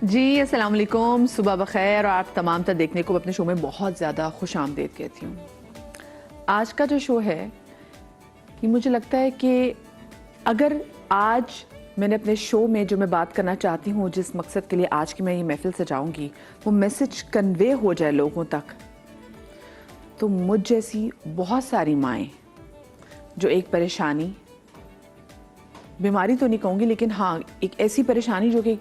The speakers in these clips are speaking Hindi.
जी अस्सलाम वालेकुम, सुबह बखैर और आप तमाम तक देखने को अपने शो में बहुत ज़्यादा खुश आमदीद कहती हूँ। आज का जो शो है कि मुझे लगता है कि अगर आज मैंने अपने शो में जो मैं बात करना चाहती हूँ, जिस मकसद के लिए आज की मैं ये महफिल सजाऊंगी, वो मैसेज कन्वे हो जाए लोगों तक, तो मुझ जैसी बहुत सारी माएँ जो एक परेशानी, बीमारी तो नहीं कहूँगी, लेकिन हाँ एक ऐसी परेशानी जो कि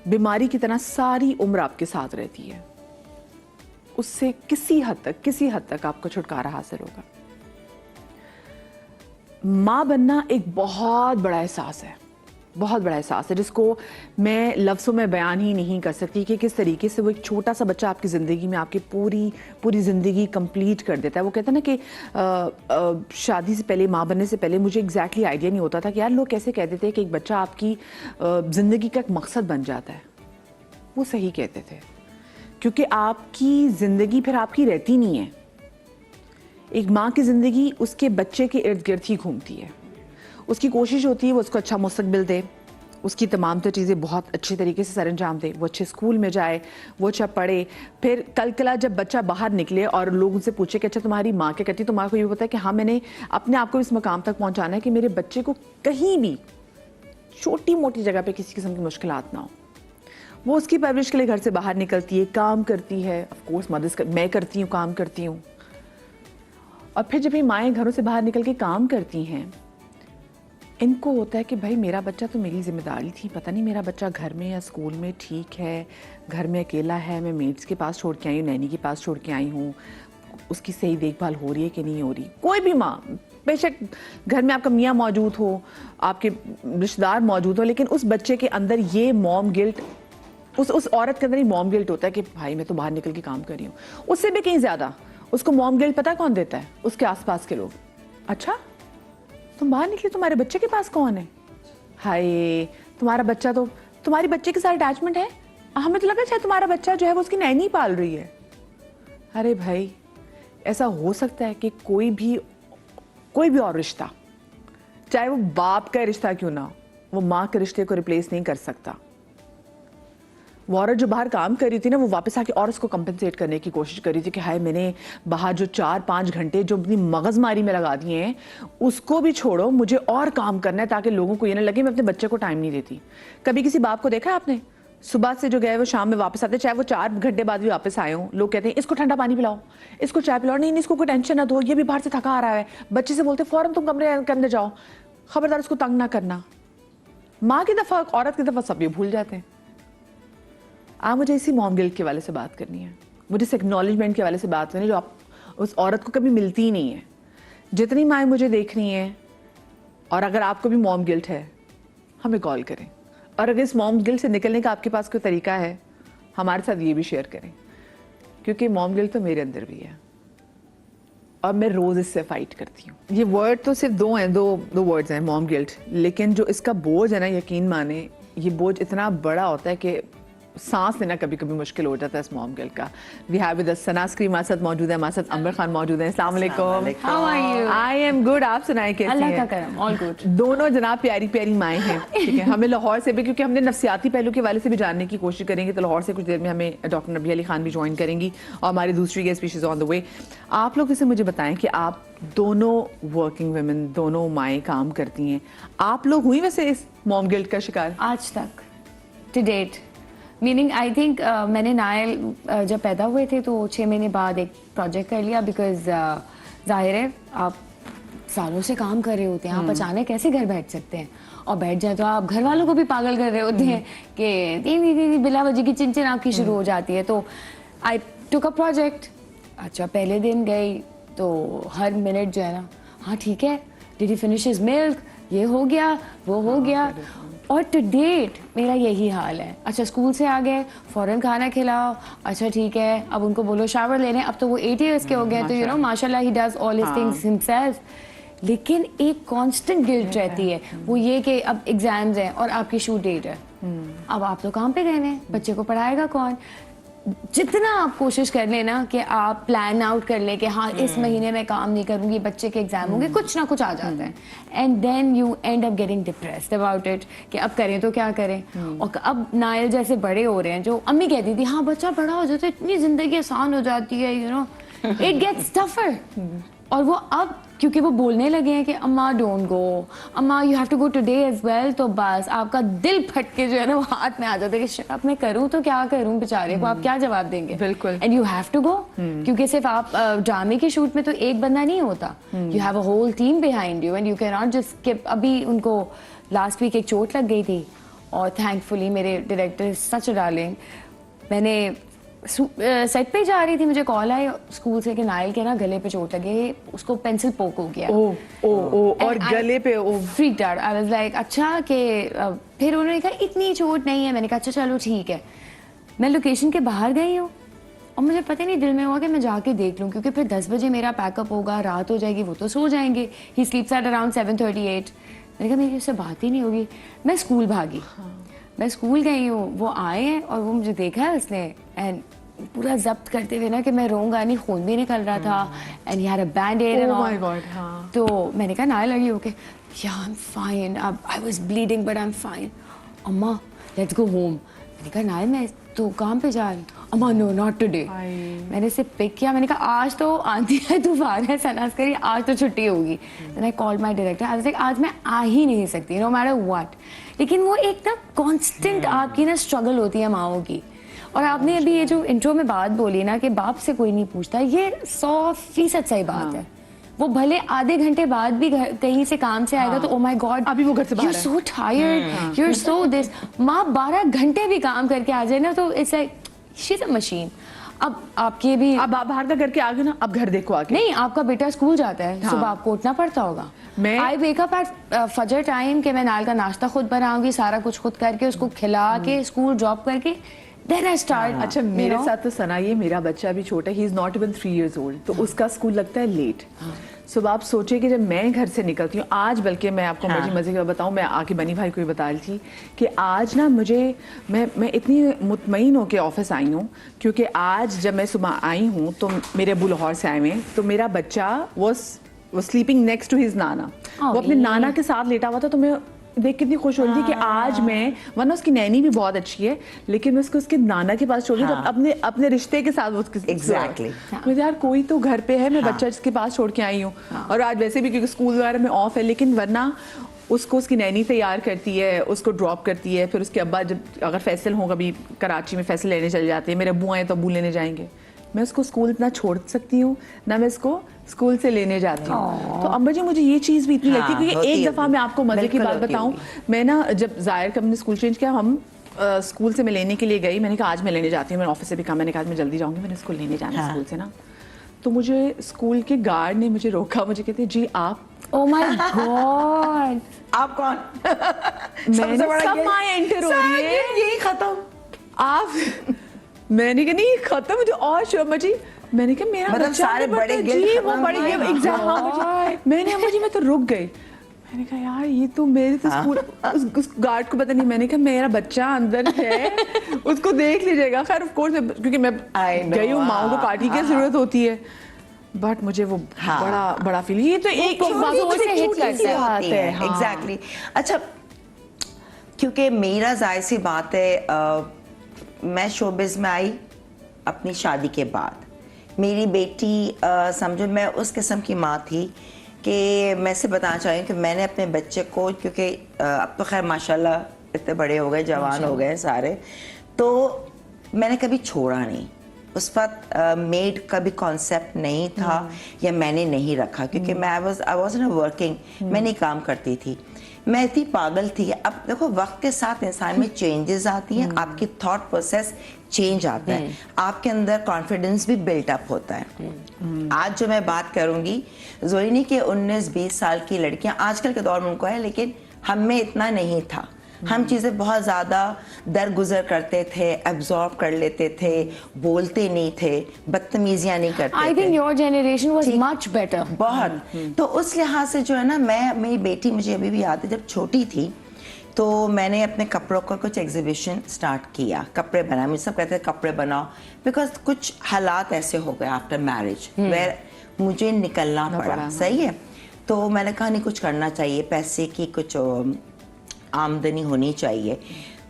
बीमारी की तरह सारी उम्र आपके साथ रहती है, उससे किसी हद तक आपको छुटकारा हासिल होगा। माँ बनना एक बहुत बड़ा एहसास है, बहुत बड़ा एहसास है, जिसको मैं लफ्ज़ों में बयान ही नहीं कर सकती कि किस तरीके से वो एक छोटा सा बच्चा आपकी ज़िंदगी में आपकी पूरी ज़िंदगी कंप्लीट कर देता है। वो कहते हैं ना कि शादी से पहले, माँ बनने से पहले मुझे एग्जैक्टली आइडिया नहीं होता था कि यार लोग कैसे कहते थे कि एक बच्चा आपकी ज़िंदगी का एक मकसद बन जाता है। वो सही कहते थे, क्योंकि आपकी ज़िंदगी फिर आपकी रहती नहीं है। एक माँ की ज़िंदगी उसके बच्चे के इर्द गिर्द ही घूमती है। उसकी कोशिश होती है वो उसको अच्छा मुस्तकबिल दे, उसकी तमाम तो चीज़ें बहुत अच्छे तरीके से सर अंजाम दे, वो अच्छे स्कूल में जाए, वो अच्छा पढ़े। फिर कल कला जब बच्चा बाहर निकले और लोग उनसे पूछे कि अच्छा तुम्हारी माँ क्या करती है, तो माँ को ये पता है कि हाँ मैंने अपने आप को इस मकाम तक पहुँचाना है कि मेरे बच्चे को कहीं भी छोटी मोटी जगह पर किसी किस्म की मुश्किलात ना हो। वो उसकी परवरिश के लिए घर से बाहर निकलती है, काम करती है। ऑफ कोर्स मदर्स मैं करती हूँ, काम करती हूँ। और फिर जब ये माएँ घरों से बाहर निकल के काम करती हैं, इनको होता है कि भाई मेरा बच्चा तो मेरी जिम्मेदारी थी, पता नहीं मेरा बच्चा घर में या स्कूल में ठीक है, घर में अकेला है, मैं मेड्स के पास छोड़ के आई हूँ, नैनी के पास छोड़ के आई हूँ, उसकी सही देखभाल हो रही है कि नहीं हो रही। कोई भी माँ, बेशक घर में आपका मियाँ मौजूद हो, आपके रिश्तेदार मौजूद हो, लेकिन उस बच्चे के अंदर ये मॉम गिल्ट, उस औरत के अंदर ही मॉम गिल्ट होता है कि भाई मैं तो बाहर निकल के काम कर रही हूँ। उससे भी कहीं ज़्यादा उसको मॉम गिल्ट पता कौन देता है? उसके आसपास के लोग। अच्छा तुम बाहर निकली, तुम्हारे बच्चे के पास कौन है? हाय तुम्हारा बच्चा तो, तुम्हारी बच्चे के साथ अटैचमेंट है, हमें तो लगा शायद तुम्हारा बच्चा जो है वो उसकी नैनी पाल रही है। अरे भाई ऐसा हो सकता है कि कोई भी और रिश्ता, चाहे वो बाप का रिश्ता क्यों ना हो, वो माँ के रिश्ते को रिप्लेस नहीं कर सकता। वो औरत जो बाहर काम कर रही थी ना, वो वापस आके और उसको कंपनसेट करने की कोशिश कर रही थी कि हाय मैंने बाहर जो 4-5 घंटे जो अपनी मगजमारी में लगा दिए हैं, उसको भी छोड़ो, मुझे और काम करना है ताकि लोगों को ये ना लगे मैं अपने बच्चे को टाइम नहीं देती। कभी किसी बाप को देखा है आपने? सुबह से जो गए वो शाम में वापस आते, चाहे वो 4 घंटे बाद भी वापस आए हों, लोग कहते हैं इसको ठंडा पानी पिलाओ, इसको चाय पिलाओ, नहीं इसको कोई टेंशन ना दो, ये भी बाहर से थका आ रहा है। बच्चे से बोलते फौरन तुम कमरे के अंदर जाओ, खबरदार उसको तंग ना करना। माँ की दफ़ा, औरत की दफ़ा सब ये भूल जाते हैं। आप मुझे इसी मॉम गिल्ट के वाले से बात करनी है, मुझे इस एक्नॉलेजमेंट के वाले से बात करनी है जो आप उस औरत को कभी मिलती ही नहीं है। जितनी माएँ मुझे देख रही हैं, और अगर आपको भी मॉम गिल्ट है, हमें कॉल करें, और अगर इस मॉम गिल्ट से निकलने का आपके पास कोई तरीका है, हमारे साथ ये भी शेयर करें, क्योंकि मॉम गिल्ट तो मेरे अंदर भी है और मैं रोज़ इससे फाइट करती हूँ। ये वर्ड तो सिर्फ दो वर्ड्स हैं, मॉम गिल्ट, लेकिन जो इसका बोझ है ना, यकीन माने ये बोझ इतना बड़ा होता है कि सांस लेना कभी कभी मुश्किल हो जाता है इस मॉम गिल्ट का। We have with us Sana स्क्रीम हमारे साथ मौजूद है, हमारे साथ अमर खान मौजूद है। अस्सलाम वालेकुम। How are you? I am good, आप सुनाएं कैसी हैं? अल्लाह का करम, ऑल गुड। दोनों जनाब प्यारी प्यारी माएँ हैं, ठीक है। हमें लाहौर से भी, क्योंकि हमने नफ्सियाती पहलू के वाले से भी जानने की कोशिश करेंगे, तो लाहौर से कुछ देर में हमें डॉक्टर नबी अली खान भी ज्वाइन करेंगी और हमारी दूसरी गेस्ट भी she is on the way. आप लोग इसे मुझे बताएं कि आप दोनों वर्किंग वुमेन, दोनों माएँ काम करती हैं, आप लोग हुई वैसे इस मॉम गिल्ट का शिकार? आज तक to date, meaning I think मैंने नायल जब पैदा हुए थे तो 6 महीने बाद एक प्रोजेक्ट कर लिया, बिकॉज जाहिर है आप सालों से काम कर रहे होते हैं, आप अचानक कैसे घर बैठ सकते हैं, और बैठ जाए तो आप घर वालों को भी पागल कर रहे होते हैं कि दीदी बिला वजह की चिंचिन आपकी शुरू हो जाती है। तो आई टुक अ प्रोजेक्ट। अच्छा पहले दिन गई तो हर मिनट जो है ना, हाँ ठीक है, did he finish his milk, ये हो गया वो हो गया, और टू डेट मेरा यही हाल है। अच्छा स्कूल से आ गए, फ़ौरन खाना खिलाओ, अच्छा ठीक है अब उनको बोलो शावर लेने, अब तो वो 8 इयर्स के हो गए, तो यू नो माशाल्लाह he does all his things himself. लेकिन एक कांस्टेंट गिल्ट रहती है, वो ये कि अब एग्जाम्स हैं और आपकी शूट डेट है, अब आप तो काम पे गए हैं, बच्चे को पढ़ाएगा कौन? जितना आप कोशिश कर लें ना कि आप प्लान आउट कर ले कि हाँ इस महीने में काम नहीं करूंगी, बच्चे के एग्जाम होंगे, कुछ ना कुछ आ जाता है and then you end up getting depressed about it कि अब करें तो क्या करें। और अब नायल जैसे बड़े हो रहे हैं, जो अम्मी कहती थी हाँ बच्चा बड़ा हो जाता है इतनी जिंदगी आसान हो जाती है, you know it gets tougher. और वो अब क्योंकि वो बोलने लगे हैं कि अम्मा डोंट गो, अम्मा you have to go today as well, तो बस आपका दिल फट के जो है ना वो हाथ में आ जाता है कि शिट, अब मैं करूं तो क्या करूं, बेचारे को आप क्या जवाब देंगे। बिल्कुल। And you have to go, क्योंकि सिर्फ आप ड्रामे के शूट में तो एक बंदा नहीं होता, you have a whole team behind you and you can not just skip. अभी उनको लास्ट वीक एक चोट लग गई थी और थैंकफुली मेरे डायरेक्टर सच डार्लिंग, मैंने सेट पे जा रही थी, मुझे कॉल आई स्कूल से कि नायल के ना गले पे चोट लगी, उसको पेंसिल पोक हो गया। और गले पे freaked out. I was like अच्छा कि फिर उन्होंने कहा इतनी चोट नहीं है, मैंने कहा अच्छा चलो ठीक है। मैं लोकेशन के बाहर गई हूँ और मुझे पता नहीं दिल में हुआ कि मैं जाके देख लूँ, क्योंकि फिर 10 बजे मेरा पैकअप होगा, रात हो जाएगी, वो तो सो जाएंगे। ही स्लीप्स एट अराउंड 7:38। मैंने कहा मेरी उससे बात ही नहीं होगी, मैं स्कूल भागी। मैं स्कूल गई हूँ, वो आए हैं और वो मुझे देखा है उसने एंड पूरा जब्त करते हुए ना कि मैं रोऊंगा नहीं, खून भी निकल रहा था and he had a bandaid and my God. हाँ, तो मैंने कहा नायल लगी okay, yeah I am fine, I was bleeding but I am fine. अम्मा लेट्स गो होम। मैंने कहा नायल मैं तो काम पे जा रही हूँ। अम्मा नो नॉट टुडे। मैंने इसे पिक किया, मैंने कहा आज तो आंधी है, तूफान है, सनास करी, आज तो छुट्टी होगी। Then I called my director, I was like आज मैं आ ही नहीं सकती नो मैटर व्हाट। लेकिन वो एक ना कांस्टेंट आपकी ना स्ट्रगल होती है माओ की। और आपने अभी ये जो इंट्रो में बात बोली ना कि बाप से कोई नहीं पूछता, ये 100% सही बात है। वो भले आधे घंटे बाद भी कहीं से काम से आएगा तो ओ माय गॉड अभी वो घर से बाहर है, you are so tired, you are so this. माँ 12 घंटे भी काम करके आ जाए ना तो it's like she is a machine. अब आपके भी अब आप बाहर का करके आ गए ना, अब घर देखो आके। नहीं, आपका बेटा स्कूल जाता है, सुबह आपको उठना पड़ता होगा। आई वेक अप एट फजर टाइम कि मैं नाल का नाश्ता खुद बनाऊंगी, सारा कुछ खुद करके उसको खिला के स्कूल ड्रॉप करके Then I start, अच्छा मेरे साथ तो सना, ये मेरा बच्चा भी छोटा, he is not even 3 years old, तो उसका स्कूल लगता है लेट। सुबह आप सोचिए कि जब मैं घर से निकलती हूँ, आज बल्कि मैं आपको मजे की बात बताऊँ, मैं आके बनी भाई को भी बता रही थी कि आज ना मुझे मैं इतनी मुतमईन होकर ऑफिस आई हूँ, क्योंकि आज जब मैं सुबह आई हूँ तो मेरे अबू लाहौर से आए हुए हैं, तो मेरा बच्चा वो स्लीपिंग नेक्स्ट टू हिज नाना, वो अपने नाना के साथ लेटा हुआ था। तो मैं देख कितनी खुश हो रही थी कि आज मैं, वरना उसकी नैनी भी बहुत अच्छी है, लेकिन मैं उसको उसके नाना के पास छोड़ दी, तो अपने रिश्ते के साथ वो एग्जैक्टली मुझे यार कोई तो घर पे है, मैं बच्चा जिसके पास छोड़ के आई हूँ। और आज वैसे भी क्योंकि स्कूल वगैरह में ऑफ है, लेकिन वरना उसको उसकी नैनी तैयार करती है, उसको ड्रॉप करती है, फिर उसके अब्बा जब अगर फैसल हो, कभी कराची में फैसल लेने चले जाते हैं, मेरे अब्बू आए तो अब्बू लेने जाएंगे, मैं उसको स्कूल इतना छोड़ सकती हूँ ना, मैं इसको स्कूल से लेने जाती हूँ। तो अम्बा जी मुझे ये चीज़ भी इतनी लगती है, क्योंकि एक दफ़ा मैं आपको मजे की बात बताऊँ, मैं ना जब जाहिर का हमने स्कूल चेंज किया, हम स्कूल से मैं लेने के लिए गई, मैंने कहा आज मैं लेने जाती हूँ, मैंने ऑफिस से भी कहा, मैंने कहा मैं जल्दी जाऊँगी, मैंने इसको लेने जाना स्कूल से ना। तो मुझे स्कूल के गार्ड ने मुझे रोका, मुझे कहते जी आप। ओ माय गॉड, आप कौन? मैंने सब माँ एंटर हो रही है, यही खत्म आप। मैंने कहा नहीं खत्म, मुझे और शर्मा जी, मैंने कहा मेरा मतलब बच्चा सारे तो बड़े जी वो बड़े एग्जाम। मैंने अम्मा जी मैं तो रुक गई, मैंने कहा यार ये तो मेरे तो स्कूल उस गार्ड को पता नहीं, मैंने कहा मेरा बच्चा अंदर है, उसको देख लीजिएगा। खैर ऑफ कोर्स क्योंकि मैं गई हूँ, माँ को पार्टी की जरूरत होती है, बट मुझे वो बड़ा फील, ये तो एक बातों से हिट करता है। एग्जैक्टली। अच्छा, क्योंकि मेरा जाहिर सी बात है, मैं शोबिज में आई अपनी शादी के बाद। मेरी बेटी समझो मैं उस किस्म की माँ थी कि मैं से बताना चाहूँ कि मैंने अपने बच्चे को, क्योंकि अब तो खैर माशाल्लाह इतने बड़े हो गए, जवान हो गए सारे, तो मैंने कभी छोड़ा नहीं। उस वक्त मेड का भी कॉन्सेप्ट नहीं था या मैंने नहीं रखा, क्योंकि मैं आई वाज इन वर्किंग, मैं नहीं काम करती थी, मैं इतनी पागल थी। अब देखो वक्त के साथ इंसान में चेंजेस आती हैं, आपकी थॉट प्रोसेस चेंज आता है, आपके अंदर कॉन्फिडेंस भी बिल्ट अप होता है। आज जो मैं बात करूंगी, जरूरी नहीं कि 19-20 साल की लड़कियां आजकल के दौर में उनको है, लेकिन हम में इतना नहीं था। हम चीज़ें बहुत ज़्यादा दरगुजर करते थे, एब्जॉर्ब कर लेते थे, बोलते नहीं थे, बदतमीजियाँ नहीं करते थे। I think your generation was much better. बहुत। तो उस लिहाज से जो है ना, मेरी बेटी मुझे अभी भी याद है जब छोटी थी, तो मैंने अपने कपड़ों का कुछ एग्जीबिशन स्टार्ट किया, कपड़े बनाए। मुझे सब कहते हैं कपड़े बनाओ, बिकॉज कुछ हालात ऐसे हो गए आफ्टर मैरिज वेयर मुझे निकलना पड़ा। सही है, तो मैंने कहा नहीं, कुछ करना चाहिए, पैसे की कुछ आमदनी होनी चाहिए।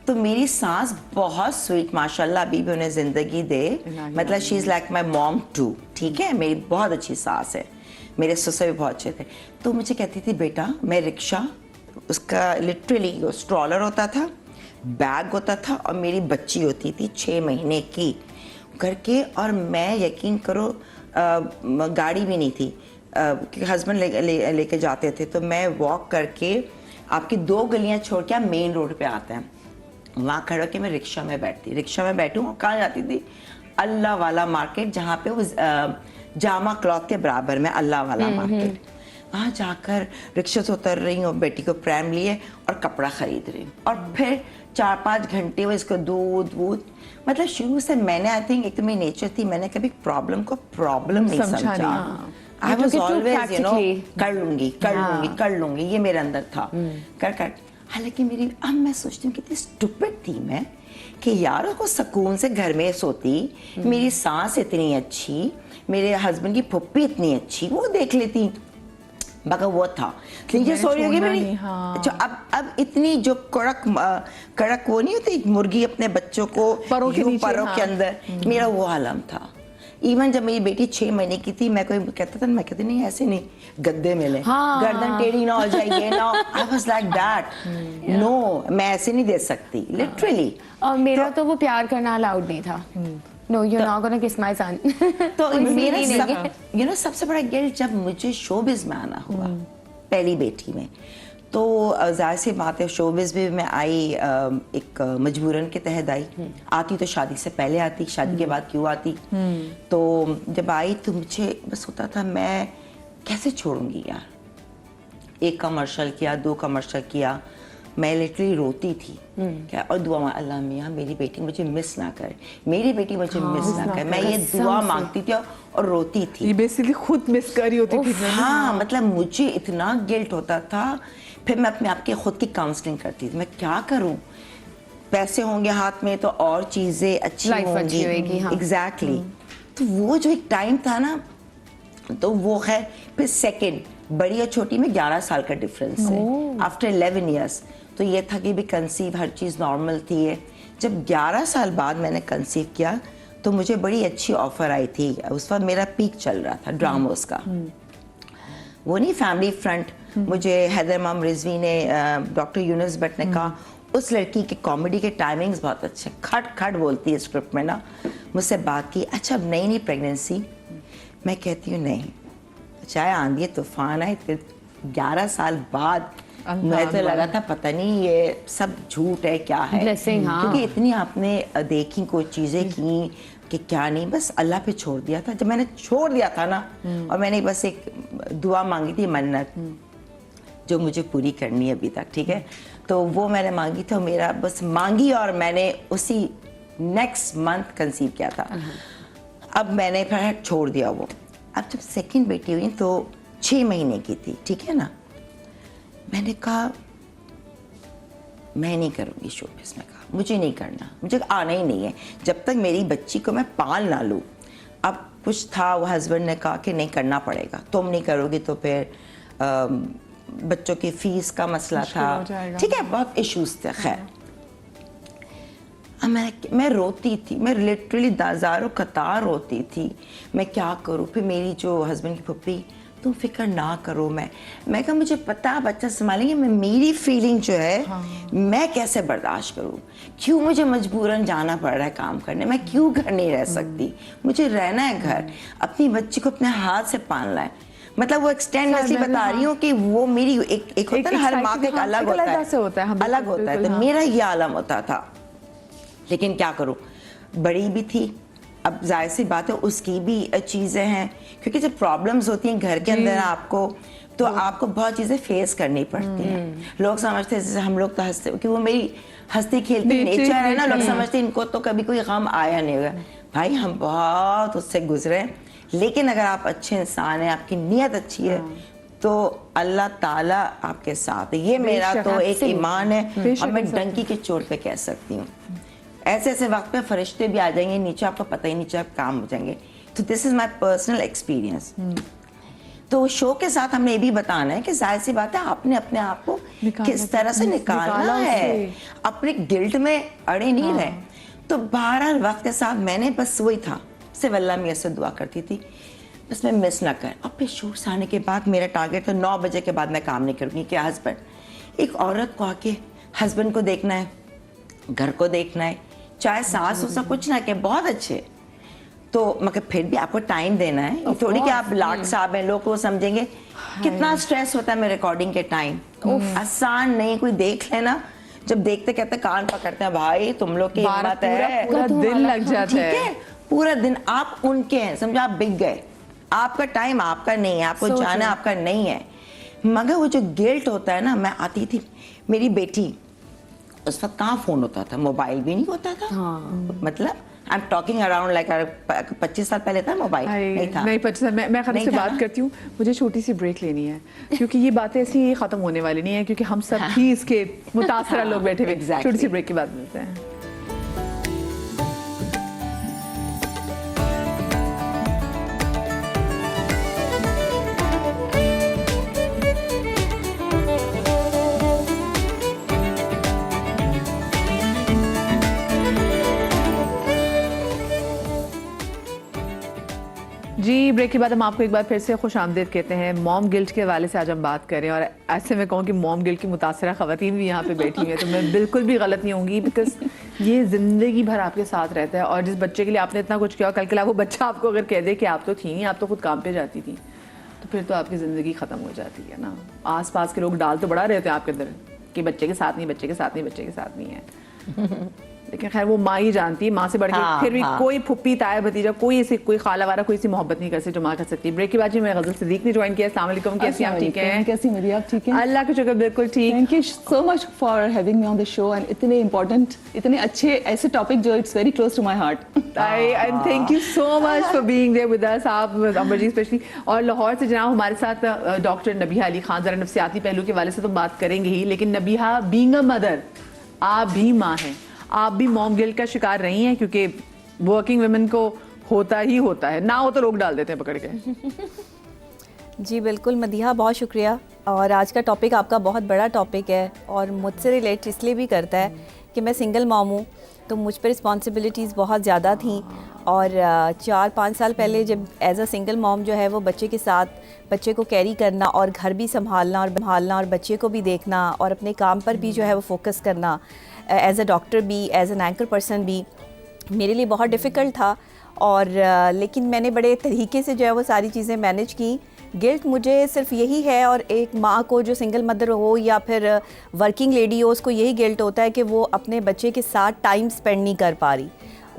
तो मेरी सास बहुत स्वीट, माशाल्लाह, अभी भी उन्हें ज़िंदगी दे, मतलब she is like my mom too. ठीक है, मेरी बहुत अच्छी सास है, मेरे ससुर भी बहुत अच्छे थे। तो मुझे कहती थी बेटा, मैं रिक्शा, उसका लिटरली स्ट्रॉलर होता था, बैग होता था और मेरी बच्ची होती थी 6 महीने की करके, और मैं यकीन करो गाड़ी भी नहीं थी क्योंकि हस्बैंड लेके जाते थे, तो मैं वॉक करके आपकी 2 गलियां छोड़ के आप मेन रोड पे आते हैं, वहाँ खड़ा के मैं रिक्शा में बैठी हूँ। कहाँ जाती थी? अल्लाह वाला मार्केट, जहाँ पे वो जामा क्लॉथ के बराबर में अल्लाह वाला मार्केट, वहाँ जाकर रिक्शा से उतर रही हूँ, बेटी को प्रैम लिए और कपड़ा खरीद रही हूँ, और फिर 4-5 घंटे वो इसको दूध। मतलब शुरू से मैंने, आई थिंक, एक तो मेरी नेचर थी, मैंने कभी प्रॉब्लम को प्रॉब्लम नहीं समझा। आई वाज ऑलवेज कर लूंगी, ये मेरे अंदर था। कर हालांकि अब मैं सोचती हूँ कितनी स्टूपिड थी मैं कि यार उसको सुकून से घर में सोती, मेरी सास इतनी अच्छी, मेरे हस्बैंड की फुप्पी इतनी अच्छी, वो देख लेती, मगर वो था ये सो रही होगी मेरी। अच्छा, अब इतनी जो कड़क वो नहीं होती मुर्गी अपने बच्चों को परों के अंदर, मेरा वो आलम था। इवन जब मेरी बेटी 6 महीने की थी, मैं कोई कहता था, मैं कहती नहीं ऐसे नहीं, गद्दे में ले, गर्दन टेढ़ी ना हो जाएगी ना। I was like that, no मैं ऐसे नहीं दे सकती, लिटरली। और मेरा तो वो प्यार करना अलाउड नहीं था। No, you are not gonna kiss my son. तो मेरा सबसे बड़ा गिल्ट जब मुझे शोबिज में आना हुआ, पहली बेटी में, तो जाहिर सी बात है शोबिज भी मैं आई एक मजबूरन के तहत आई। आती तो शादी से पहले आती, शादी के बाद क्यों आती। तो जब आई तो मुझे बस होता था मैं कैसे छोड़ूंगी यार। 1 कमर्शियल किया, 2 कमर्शियल किया, मैं लिटरली रोती थी क्या, और दुआ अल्लाह मियाँ मेरी बेटी मुझे मिस ना करे, मेरी बेटी मुझे मिस ना करे, मैं ये दुआ मांगती थी और रोती थी। ये बेसिकली खुद मिस कर रही होती थी। हाँ, मतलब मुझे इतना गिल्ट होता था। फिर मैं अपने आप की खुद की काउंसलिंग करती थी, मैं क्या करूं, पैसे होंगे हाथ में तो और चीजें अच्छी होंगी। एग्जैक्टली। तो वो जो एक टाइम था ना, तो वो है। फिर सेकंड बड़ी और छोटी में 11 साल का डिफरेंस है, आफ्टर 11 ईयर्स। तो ये था कि भी कंसीव हर चीज़ नॉर्मल थी है। जब 11 साल बाद मैंने कंसीव किया तो मुझे बड़ी अच्छी ऑफर आई थी। उस वक्त मेरा पीक चल रहा था ड्रामोस का, वो नहीं फैमिली फ्रंट। मुझे हैदर इमाम रिजवी ने, डॉक्टर यूनुस भट्ट ने कहा उस लड़की के कॉमेडी के टाइमिंग्स बहुत अच्छे, खट खट बोलती है स्क्रिप्ट में ना। मुझसे बात की, अच्छा अब नई प्रेगनेंसी, मैं कहती हूँ नहीं, चाहे आंधी तूफान आए, 11 साल बाद मैं तो लगा था पता नहीं ये सब झूठ है क्या है, क्योंकि इतनी आपने देखी कोई चीज़ें की कि क्या नहीं, बस अल्लाह पे छोड़ दिया था। जब मैंने छोड़ दिया था ना, और मैंने बस एक दुआ मांगी थी, मन्नत जो मुझे पूरी करनी है अभी तक, ठीक है, तो वो मैंने मांगी थी, मेरा बस मांगी और मैंने उसी नेक्स्ट मंथ कंसीव किया था। अब मैंने फिर छोड़ दिया वो। अब जब सेकंड बेटी हुई तो 6 महीने की थी, ठीक है ना, मैंने कहा मैं नहीं करूँगी शोबिज़ में, कहा मुझे नहीं करना, मुझे आना ही नहीं है जब तक मेरी बच्ची को मैं पाल ना लूँ। अब कुछ था, वो हस्बैंड ने कहा कि नहीं करना पड़ेगा, तुम नहीं करोगी तो फिर बच्चों की फीस का मसला था, ठीक है, बहुत इश्यूज थे। खैर मैं रोती थी, मैं लिटरली हज़ारों कतार रोती थी, मैं क्या करूँ। फिर मेरी जो हस्बैंड की पप्पी, तुम फिक्र ना करो, मैं कहा मुझे पता बच्चा संभालेंगे, मैं मेरी फीलिंग जो है मैं कैसे बर्दाश्त करूँ, क्यों मुझे मजबूरन जाना पड़ रहा है काम करने, मैं क्यों घर नहीं रह सकती, मुझे रहना है घर, अपनी बच्ची को अपने हाथ से पालना है। मतलब वो एक्सटेंड ऐसी बता रही हूँ कि वो मेरी एक होता है ना, हर माँ का एक अलग होता है, अलग होता है, तो मेरा ये आलम होता था। लेकिन क्या करूँ, बड़ी भी थी, अब जाहिर सी बात है उसकी भी चीज़ें हैं, क्योंकि जब प्रॉब्लम्स होती हैं घर के अंदर आपको, तो आपको बहुत चीज़ें फेस करनी पड़ती हैं। लोग समझते हैं जैसे हम लोग तो हंसते, क्योंकि वो मेरी हंसती खेलती नेचर है ना, लोग समझते हैं इनको तो कभी कोई गम आया नहीं होगा। भाई हम बहुत उससे गुजरे, लेकिन अगर आप अच्छे इंसान हैं, आपकी नीयत अच्छी है, तो अल्लाह ताला आपके साथ है। ये मेरा बेशक, तो एक absolutely। ईमान है बेशक, और मैं बेशक। डंकी के चोट पे कह सकती हूँ। ऐसे ऐसे वक्त पे फरिश्ते भी आ जाएंगे नीचे, आपको पता ही नहीं चलेगा काम हो जाएंगे। तो this is my personal experience. तो शो के साथ हमने ये भी बताना है कि जाहिर सी बात है आपने अपने आप को किस तरह से निकालना निकाला है, उससे। अपने गिल्ट में अड़े नहीं रहे। तो बहरहाल वक्त के साथ मैंने बस वही था, सिर्फ अल्लाह मियां से दुआ करती थी बस मैं मिस ना कर। अब फिर शूट से आने के बाद मेरा टारगेट था 9 बजे के बाद मैं काम नहीं करूँगी। क्या हस्बैंड, एक औरत को आके हस्बैंड को देखना है, घर को देखना है, चाहे सास हो सब कुछ ना कि बहुत अच्छे, तो मगर फिर भी आपको टाइम देना है। ये थोड़ी कि आप लाट साहब हैं, लोग को समझेंगे कितना स्ट्रेस होता है मेरे रिकॉर्डिंग के टाइम। आसान नहीं, कोई देख लेना, जब देखते कहते कान पकड़ते हैं भाई तुम लोग की हिम्मत है, पूरा दिन लग जाता ठीक है। है, पूरा दिन आप उनके हैं, समझो आप बिक गए, आपका टाइम आपका नहीं है, आपको जाना आपका नहीं है। मगर वो जो गिल्ट होता है ना, मैं आती थी, मेरी बेटी उस वक्त कहाँ फोन होता था, मोबाइल भी नहीं होता था। मतलब I am talking around like 25 साल पहले था मोबाइल, नहीं था। नहीं 25 साल। मैं खाने नहीं से था बात ना? करती हूँ, मुझे छोटी सी ब्रेक लेनी है क्योंकि ये बातें ऐसी खत्म होने वाली नहीं है, क्योंकि हम सब ही इसके मुतासरा लोग बैठे हुए। Exactly। छोटी सी ब्रेक के बाद मिलते हैं। जी, ब्रेक के बाद हम आपको एक बार फिर से खुश आमदीद कहते हैं। मॉम गिल्ट के हवाले से आज हम बात करें, और ऐसे में कहूँ कि मॉम गिल्ट की मुतासरा ख़वातीन भी यहाँ पे बैठी हुई हैं, तो मैं बिल्कुल भी गलत नहीं होंगी, बिकॉज ये ज़िंदगी भर आपके साथ रहता है। और जिस बच्चे के लिए आपने इतना कुछ किया, कल के लिए वो बच्चा आपको अगर कह दे कि आप तो थी नहीं, आप तो खुद काम पे जाती थी, तो फिर तो आपकी ज़िंदगी ख़त्म हो जाती है ना। आस पास के लोग डाल तो बड़ा रहते हैं आपके अंदर कि बच्चे के साथ नहीं, बच्चे के साथ नहीं, बच्चे के साथ नहीं है। लेकिन खैर वो माँ ही जानती है, माँ से बढ़ के हाँ, फिर भी हाँ। कोई फुप्पी ताया भतीजा कोई ऐसी कोई खाला वाला कोई ऐसी मोहब्बत नहीं कर सकती जो माँ कर सकती है। ब्रेक के बाद जी मैं गजल सिद्दीक ने ज्वाइन किया। अस्सलाम वालेकुम, कैसी आप? ठीक हैं? कैसी मेरी आप ठीक हैं? अल्लाह का शुक्र, बिल्कुल ठीक। Thank you so much for having me on the show and इतने इम्पोर्टेंट, इतने अच्छे ऐसे टॉपिक जो it's very close to my heart. I thank you so much for being there with us, आप अमर जी स्पेशली। और लाहौर से जनाब हमारे साथ डॉक्टर नबीहा अली खान, जरा नफ्सियाती पहलू के वाले से तो बात करेंगे ही, लेकिन नबीहा बीइंग अ मदर, आप भी माँ हैं, आप भी मॉम गिल्ट का शिकार रही हैं, क्योंकि वर्किंग वुमेन को होता ही होता है, ना हो तो लोग डाल देते हैं पकड़ के। जी बिल्कुल मदीहा, बहुत शुक्रिया। और आज का टॉपिक आपका बहुत बड़ा टॉपिक है और मुझसे रिलेट इसलिए भी करता है कि मैं सिंगल मॉम हूँ, तो मुझ पर रिस्पॉन्सिबिलिटीज़ बहुत ज़्यादा थी। और 4-5 साल पहले जब एज अ सिंगल मॉम जो है वो बच्चे के साथ बच्चे को कैरी करना और घर भी संभालना और बच्चे को भी देखना और अपने काम पर भी जो है वो फोकस करना, एज अ डॉक्टर भी, एज एन एंकर पर्सन भी, मेरे लिए बहुत डिफ़िकल्ट था। और लेकिन मैंने बड़े तरीके से जो है वो सारी चीज़ें मैनेज की। गिल्ट मुझे सिर्फ यही है, और एक माँ को जो सिंगल मदर हो या फिर वर्किंग लेडी हो, उसको यही गिल्ट होता है कि वो अपने बच्चे के साथ टाइम स्पेंड नहीं कर पा रही,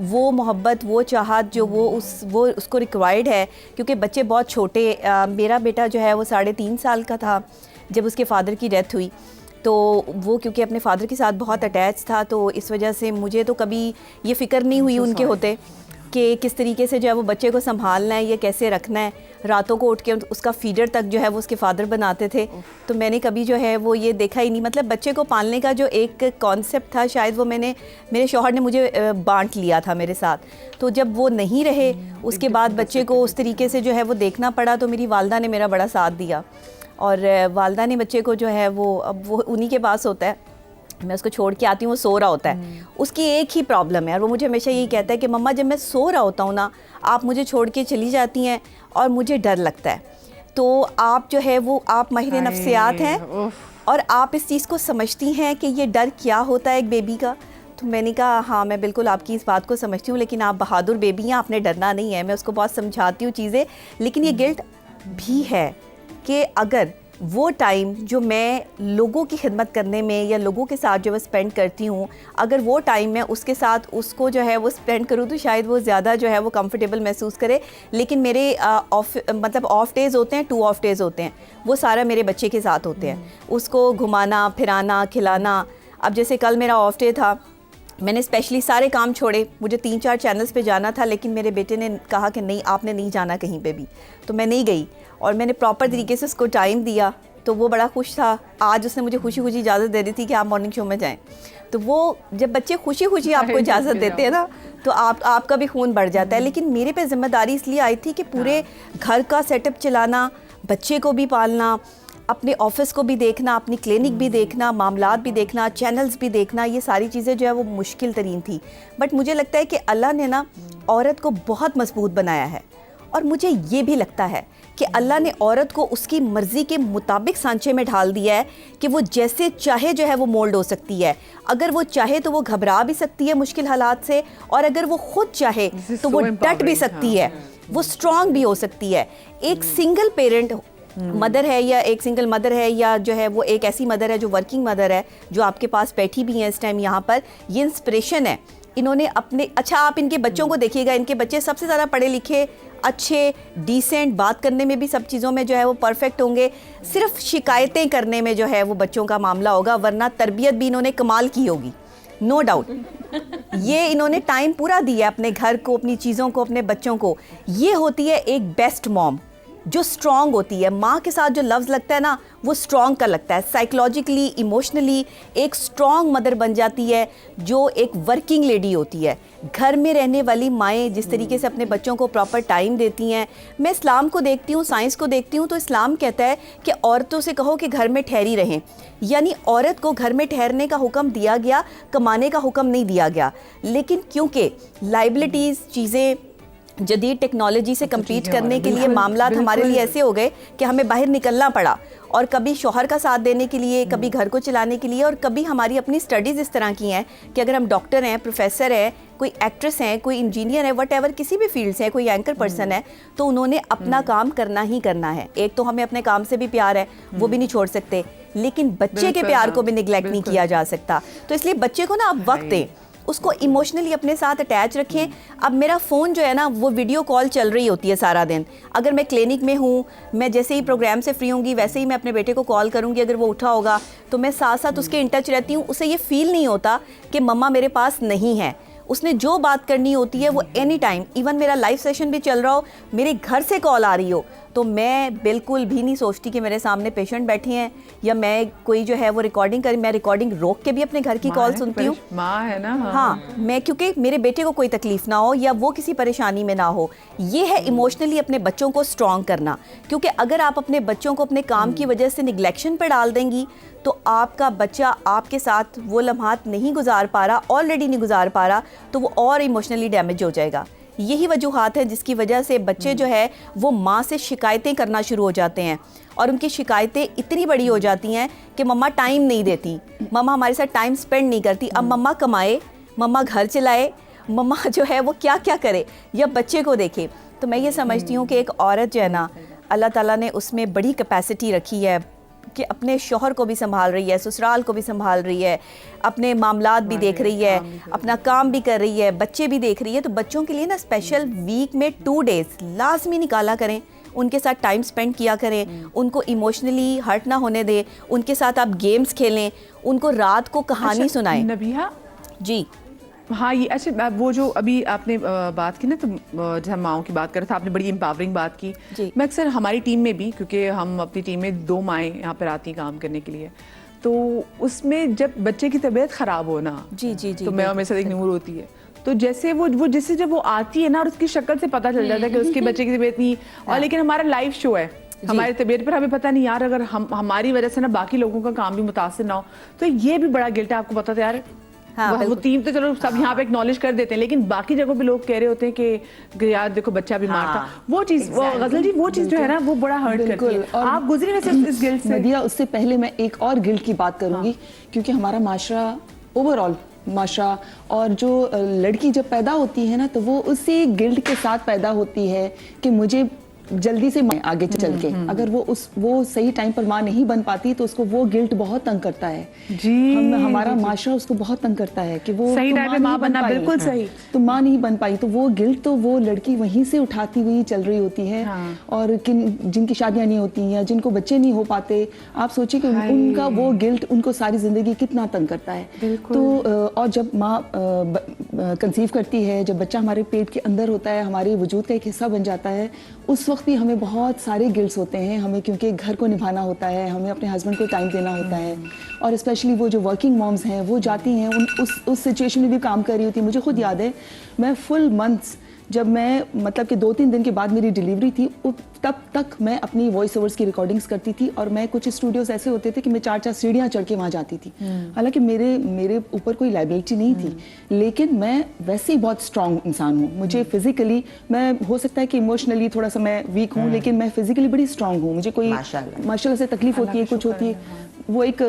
वो मोहब्बत, वो चाहत जो वो उसको रिक्वायर्ड है, क्योंकि बच्चे बहुत छोटे। मेरा बेटा जो है वो 3.5 साल का था जब उसके फादर की डेथ हुई, तो वो क्योंकि अपने फादर के साथ बहुत अटैच था, तो इस वजह से मुझे तो कभी ये फ़िक्र नहीं हुई उनके होते कि किस तरीके से जो है वो बच्चे को संभालना है या कैसे रखना है। रातों को उठ के उसका फीडर तक जो है वो उसके फादर बनाते थे, तो मैंने कभी जो है वो ये देखा ही नहीं। मतलब बच्चे को पालने का जो एक कॉन्सेप्ट था, शायद वो मेरे शौहर ने मुझे बांट लिया था मेरे साथ। तो जब वो नहीं रहे, उसके बाद बच्चे को उस तरीके से जो है वो देखना पड़ा, तो मेरी वालदा ने मेरा बड़ा साथ दिया। और वालदा ने बच्चे को जो है वो, अब वो उन्हीं के पास होता है, मैं उसको छोड़ के आती हूँ, वो सो रहा होता है। उसकी एक ही प्रॉब्लम है, और वो मुझे हमेशा यही कहता है कि मम्मा जब मैं सो रहा होता हूँ ना, आप मुझे छोड़ के चली जाती हैं और मुझे डर लगता है। तो आप जो है वो, आप माहिर नफ्सियात हैं और आप इस चीज़ को समझती हैं कि ये डर क्या होता है एक बेबी का। तो मैंने कहा हाँ, मैं बिल्कुल आपकी इस बात को समझती हूँ, लेकिन आप बहादुर बेबी हैं, आपने डरना नहीं है। मैं उसको बहुत समझाती हूँ चीज़ें, लेकिन ये गिल्ट भी है कि अगर वो टाइम जो मैं लोगों की खिदमत करने में या लोगों के साथ जो मैं स्पेंड करती हूँ, अगर वो टाइम मैं उसके साथ उसको जो है वो स्पेंड करूँ, तो शायद वो ज़्यादा जो है वो कंफर्टेबल महसूस करे। लेकिन मेरे ऑफ डेज़ होते हैं, 2 ऑफ डेज़ होते हैं, वो सारा मेरे बच्चे के साथ होते हैं। उसको घुमाना फिराना खिलाना। अब जैसे कल मेरा ऑफ डे था, मैंने स्पेशली सारे काम छोड़े, मुझे 3-4 चैनल्स पे जाना था, लेकिन मेरे बेटे ने कहा कि नहीं, आपने नहीं जाना कहीं पे भी, तो मैं नहीं गई और मैंने प्रॉपर तरीके से उसको टाइम दिया, तो वो बड़ा खुश था। आज उसने मुझे खुशी खुशी इजाज़त दे दी थी कि आप मॉर्निंग शो में जाएं। तो वो जब बच्चे खुशी खुशी आपको इजाज़त देते हैं ना, तो आपका भी खून बढ़ जाता है। लेकिन मेरे पे जिम्मेदारी इसलिए आई थी कि पूरे घर का सेटअप चलाना, बच्चे को भी पालना, अपने ऑफिस को भी देखना, अपनी क्लिनिक भी देखना, मामलात भी देखना, चैनल्स भी देखना, ये सारी चीज़ें जो है वो मुश्किल तरीन थी। बट मुझे लगता है कि अल्लाह ने ना औरत को बहुत मजबूत बनाया है, और मुझे ये भी लगता है कि अल्लाह ने औरत को उसकी मर्ज़ी के मुताबिक सांचे में ढाल दिया है कि वो जैसे चाहे जो है वो मोल्ड हो सकती है। अगर वो चाहे तो वो घबरा भी सकती है मुश्किल हालात से, और अगर वो खुद चाहे तो वो डट भी सकती है, वो स्ट्रॉन्ग भी हो सकती है। एक सिंगल पेरेंट मदर है, या एक सिंगल मदर है, या जो है वो एक ऐसी मदर है जो वर्किंग मदर है, जो आपके पास बैठी भी हैं इस टाइम यहाँ पर, ये इंस्पिरेशन है। इन्होंने अपने, अच्छा आप इनके बच्चों को देखिएगा, इनके बच्चे सबसे ज़्यादा पढ़े लिखे, अच्छे, डिसेंट, बात करने में भी सब चीज़ों में जो है वो परफेक्ट होंगे। सिर्फ शिकायतें करने में जो है वो बच्चों का मामला होगा, वरना तरबियत भी इन्होंने कमाल की होगी, नो डाउट। ये इन्होंने टाइम पूरा दिया अपने घर को, अपनी चीज़ों को, अपने बच्चों को। ये होती है एक बेस्ट मॉम, जो स्ट्रॉन्ग होती है। माँ के साथ जो लफ्ज़ लगता है ना, वो स्ट्रॉन्ग का लगता है। साइकोलॉजिकली, इमोशनली एक स्ट्रॉन्ग मदर बन जाती है, जो एक वर्किंग लेडी होती है। घर में रहने वाली माएँ जिस तरीके से अपने बच्चों को प्रॉपर टाइम देती हैं, मैं इस्लाम को देखती हूँ, साइंस को देखती हूँ, तो इस्लाम कहता है कि औरतों से कहो कि घर में ठहरी रहें, यानी औरत को घर में ठहरने का हुक्म दिया गया, कमाने का हुक्म नहीं दिया गया। लेकिन क्योंकि लाइबिलिटीज़, चीज़ें जदीद टेक्नोलॉजी से कम्पीट करने के लिए मामला हमारे लिए ऐसे हो गए कि हमें बाहर निकलना पड़ा, और कभी शौहर का साथ देने के लिए, कभी घर को चलाने के लिए, और कभी हमारी अपनी स्टडीज़ इस तरह की हैं कि अगर हम डॉक्टर हैं, प्रोफेसर हैं, कोई एक्ट्रेस हैं, कोई इंजीनियर है, वट किसी भी फील्ड से है, कोई एंकर पर्सन है, तो उन्होंने अपना काम करना ही करना है। एक तो हमें अपने काम से भी प्यार है, वो भी नहीं छोड़ सकते, लेकिन बच्चे के प्यार को भी निगलेक्ट नहीं किया जा सकता। तो इसलिए बच्चे को ना आप वक्त दें, उसको इमोशनली अपने साथ अटैच रखें। अब मेरा फ़ोन जो है ना, वो वीडियो कॉल चल रही होती है सारा दिन। अगर मैं क्लिनिक में हूँ, मैं जैसे ही प्रोग्राम से फ्री होंगी वैसे ही मैं अपने बेटे को कॉल करूँगी, अगर वो उठा होगा तो मैं साथ साथ उसके इन टच रहती हूँ। उसे ये फील नहीं होता कि मम्मा मेरे पास नहीं है। उसने जो बात करनी होती है वो एनी टाइम, इवन मेरा लाइव सेशन भी चल रहा हो, मेरे घर से कॉल आ रही हो, तो मैं बिल्कुल भी नहीं सोचती कि मेरे सामने पेशेंट बैठे हैं या मैं कोई जो है वो रिकॉर्डिंग करी। मैं रिकॉर्डिंग रोक के भी अपने घर की कॉल सुनती हूँ। माँ है ना, हाँ, मैं, क्योंकि मेरे बेटे को कोई तकलीफ ना हो या वो किसी परेशानी में ना हो। ये है इमोशनली अपने बच्चों को स्ट्रॉन्ग करना, क्योंकि अगर आप अपने बच्चों को अपने काम की वजह से निगलेक्शन पर डाल देंगी, तो आपका बच्चा आपके साथ वो लम्हात नहीं गुजार पा रहा, ऑलरेडी नहीं गुजार पा रहा, तो वो और इमोशनली डैमेज हो जाएगा। यही वजूहात है जिसकी वजह से बच्चे जो है वो माँ से शिकायतें करना शुरू हो जाते हैं, और उनकी शिकायतें इतनी बड़ी हो जाती हैं कि मम्मा टाइम नहीं देती, मम्मा हमारे साथ टाइम स्पेंड नहीं करती। अब मम्मा कमाए, मम्मा घर चलाए, मम्मा जो है वो क्या क्या करे, या बच्चे को देखे। तो मैं ये समझती हूँ कि एक औरत जो है ना, अल्लाह ताला ने उसमें बड़ी कैपेसिटी रखी है कि अपने शौहर को भी संभाल रही है, ससुराल को भी संभाल रही है, अपने मामलात भी देख रही है, अपना काम भी कर रही है, बच्चे भी देख रही है। तो बच्चों के लिए ना स्पेशल वीक में 2 डेज़ लाजमी निकाला करें, उनके साथ टाइम स्पेंड किया करें, उनको इमोशनली हर्ट ना होने दें, उनके साथ आप गेम्स खेलें, उनको रात को कहानी सुनाएं। नबिहा जी हाँ, ये अच्छा, वो जो अभी आपने बात की ना, तो जैसे हम माओं की बात कर रहे थे, आपने बड़ी एम्पावरिंग बात की। मैं अक्सर हमारी टीम में भी, क्योंकि हम अपनी टीम में 2 माएँ यहाँ पर आती हैं काम करने के लिए, तो उसमें जब बच्चे की तबीयत ख़राब हो ना, जी तो मैं और मेरे साथ एक नूर होती है, तो जैसे वो जैसे जब वो आती है ना, और उसकी शक्ल से पता चल जाता है कि उसके बच्चे की तबीयत नहीं, और लेकिन हमारा लाइव शो है, हमारी तबीयत पर हमें पता नहीं यार, अगर हमारी वजह से ना बाकी लोगों का काम भी मुतासिर ना हो, तो ये भी बड़ा गिल्ट है। आपको पता था यार, वो टीम तो चलो सब यहाँ पे एक्नॉलेज कर देते हैं, लेकिन बाकी जगहों पे लोग कह रहे होते हैं कि यार देखो बच्चा बीमार था, वो चीज, वो गजल जी, वो चीज जो है ना, वो बड़ा हर्ट करती है। और आप गुजरी वैसे इस गिल्ट से? नदिया, उससे पहले मैं एक और गिल्ट की बात करूंगी, क्योंकि हमारा माशरा, ओवरऑल माशरा, और जो लड़की जब पैदा होती है ना, तो वो उसी गिल्ट के साथ पैदा होती है कि मुझे जल्दी से आगे चल के अगर वो सही टाइम पर माँ नहीं बन पाती तो उसको वो गिल्ट बहुत तंग करता है जी हमारा माशरा उसको बहुत तंग करता है कि वो सही टाइम पे माँ बनना बिल्कुल सही, तो माँ नहीं बन पाई तो वो गिल्ट तो वो लड़की वहीं से उठाती हुई चल रही होती है। और जिनकी शादियां नहीं होती या जिनको बच्चे नहीं हो पाते, आप सोचिए कि उनका वो गिल्ट उनको सारी जिंदगी कितना तंग करता है। तो और जब माँ कंसीव करती है, जब बच्चा हमारे पेट के अंदर होता है, हमारे वजूद का एक हिस्सा बन जाता है, उस वक्त भी हमें बहुत सारे गिल्ट्स होते हैं। हमें क्योंकि घर को निभाना होता है, हमें अपने हस्बैंड को टाइम देना होता है, और स्पेशली वो जो वर्किंग मॉम्स हैं वो जाती हैं उस सिचुएशन में भी काम कर रही होती है। मुझे खुद याद है मैं फुल मंथ्स, जब मैं मतलब कि 2-3 दिन के बाद मेरी डिलीवरी थी, तब तक मैं अपनी वॉइस ओवर्स की रिकॉर्डिंग्स करती थी। और मैं कुछ स्टूडियोज ऐसे होते थे कि मैं 4-4 सीढ़ियाँ चढ़ के वहाँ जाती थी। हालांकि मेरे ऊपर कोई लाइबिलिटी नहीं थी, लेकिन मैं वैसे ही बहुत स्ट्रांग इंसान हूँ। मुझे फिजिकली, मैं हो सकता है कि इमोशनली थोड़ा सा मैं वीक हूँ, लेकिन मैं फिजिकली बड़ी स्ट्रांग हूँ। मुझे कोई माशाल्लाह से तकलीफ होती है, कुछ होती है, वो एक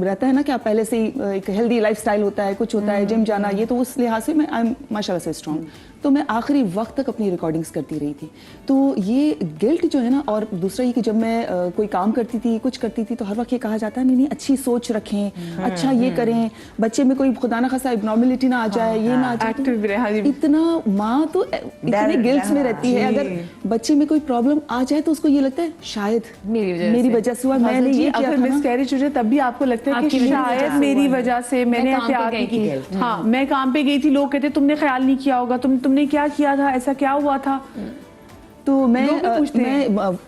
रहता है ना कि आप पहले से ही एक हेल्दी लाइफस्टाइल होता है, कुछ होता है, जिम जाना, ये तो उस लिहाज से मैं आई एम माशाल्लाह से स्ट्रांग। तो मैं आखिरी वक्त तक अपनी रिकॉर्डिंग्स करती रही थी। तो ये गिल्ट जो है ना, और दूसरा ये कि जब मैं कोई काम करती थी, कुछ करती थी, तो हर वक्त ये कहा जाता है नहीं अच्छी सोच रखें, अच्छा ये करें, बच्चे में कोई खुदा ना खासा एबनॉर्मलिटी ना आ जाए, ये ना आ जाए। इतना माँ तो इतने गिल्ट्स में रहती है, अगर बच्चे में कोई प्रॉब्लम आ जाए तो उसको ये लगता है शायद मेरी वजह से हुआ, मैंने ये किया था। मिसकैरेज हो जाए तब भी आपको लगता है कि शायद मेरी वजह से, मैंने एहतियात नहीं की। हाँ, मैं काम पे गई थी, लोग कहते तुमने ख्याल नहीं किया होगा, तुमने क्या किया था, ऐसा क्या हुआ था। तो मैं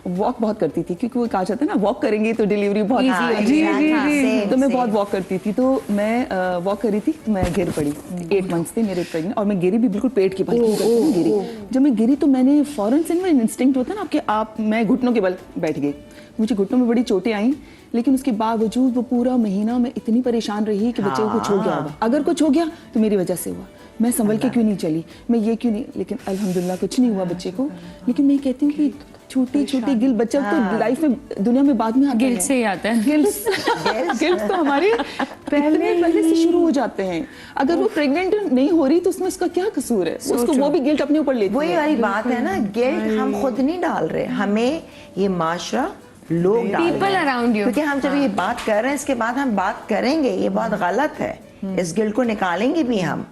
वॉक बहुत करती थी, क्योंकि वो कहा जाता है ना वॉक करेंगे तो डिलीवरी बहुत इजी होगी। जी, तो मैं बहुत वॉक करती थी। तो मैं वॉक कर रही थी, तो मैं गिर पड़ी। 8 मंथ्स थे मेरे प्रेग्नेंट, और मैं गिरी भी बिल्कुल पेट के बल गिरी। जब मैं गिरी तो मैंने फौरन से इंस्टिंक्ट होता है ना मैं घुटनों के बल बैठ गई। मुझे घुटनों में बड़ी चोटें आई, लेकिन उसके बावजूद वो पूरा महीना मैं इतनी परेशान रही कि बच्चे को कुछ हो गया होगा, अगर कुछ हो गया तो मेरी वजह से हुआ, मैं संभल के क्यों नहीं चली, मैं ये क्यों नहीं, लेकिन अल्हम्दुलिल्लाह कुछ नहीं हुआ बच्चे को। लेकिन मैं कहती हूँ कि छोटी छोटी गिल्ट, बच्चा तो लाइफ में, दुनिया में बाद में आता है, गिल्ट से ही आता है। गिल्ट तो हमारे पहले से शुरू हो जाते हैं। अगर वो प्रेग्नेंट नहीं हो रही तो उसमें उसका क्या कसूर है, उसको वो भी गिल्ट अपने ऊपर लेती है। वही वाली बात है ना, गिल्ट हम खुद नहीं डाल रहे, हमें ये माशरा लोग डाल रहे हैं। क्योंकि हम जब ये बात कर रहे हैं, इसके बाद हम बात करेंगे, ये बहुत गलत है, इस गिल्ट को निकालेंगे भी हम,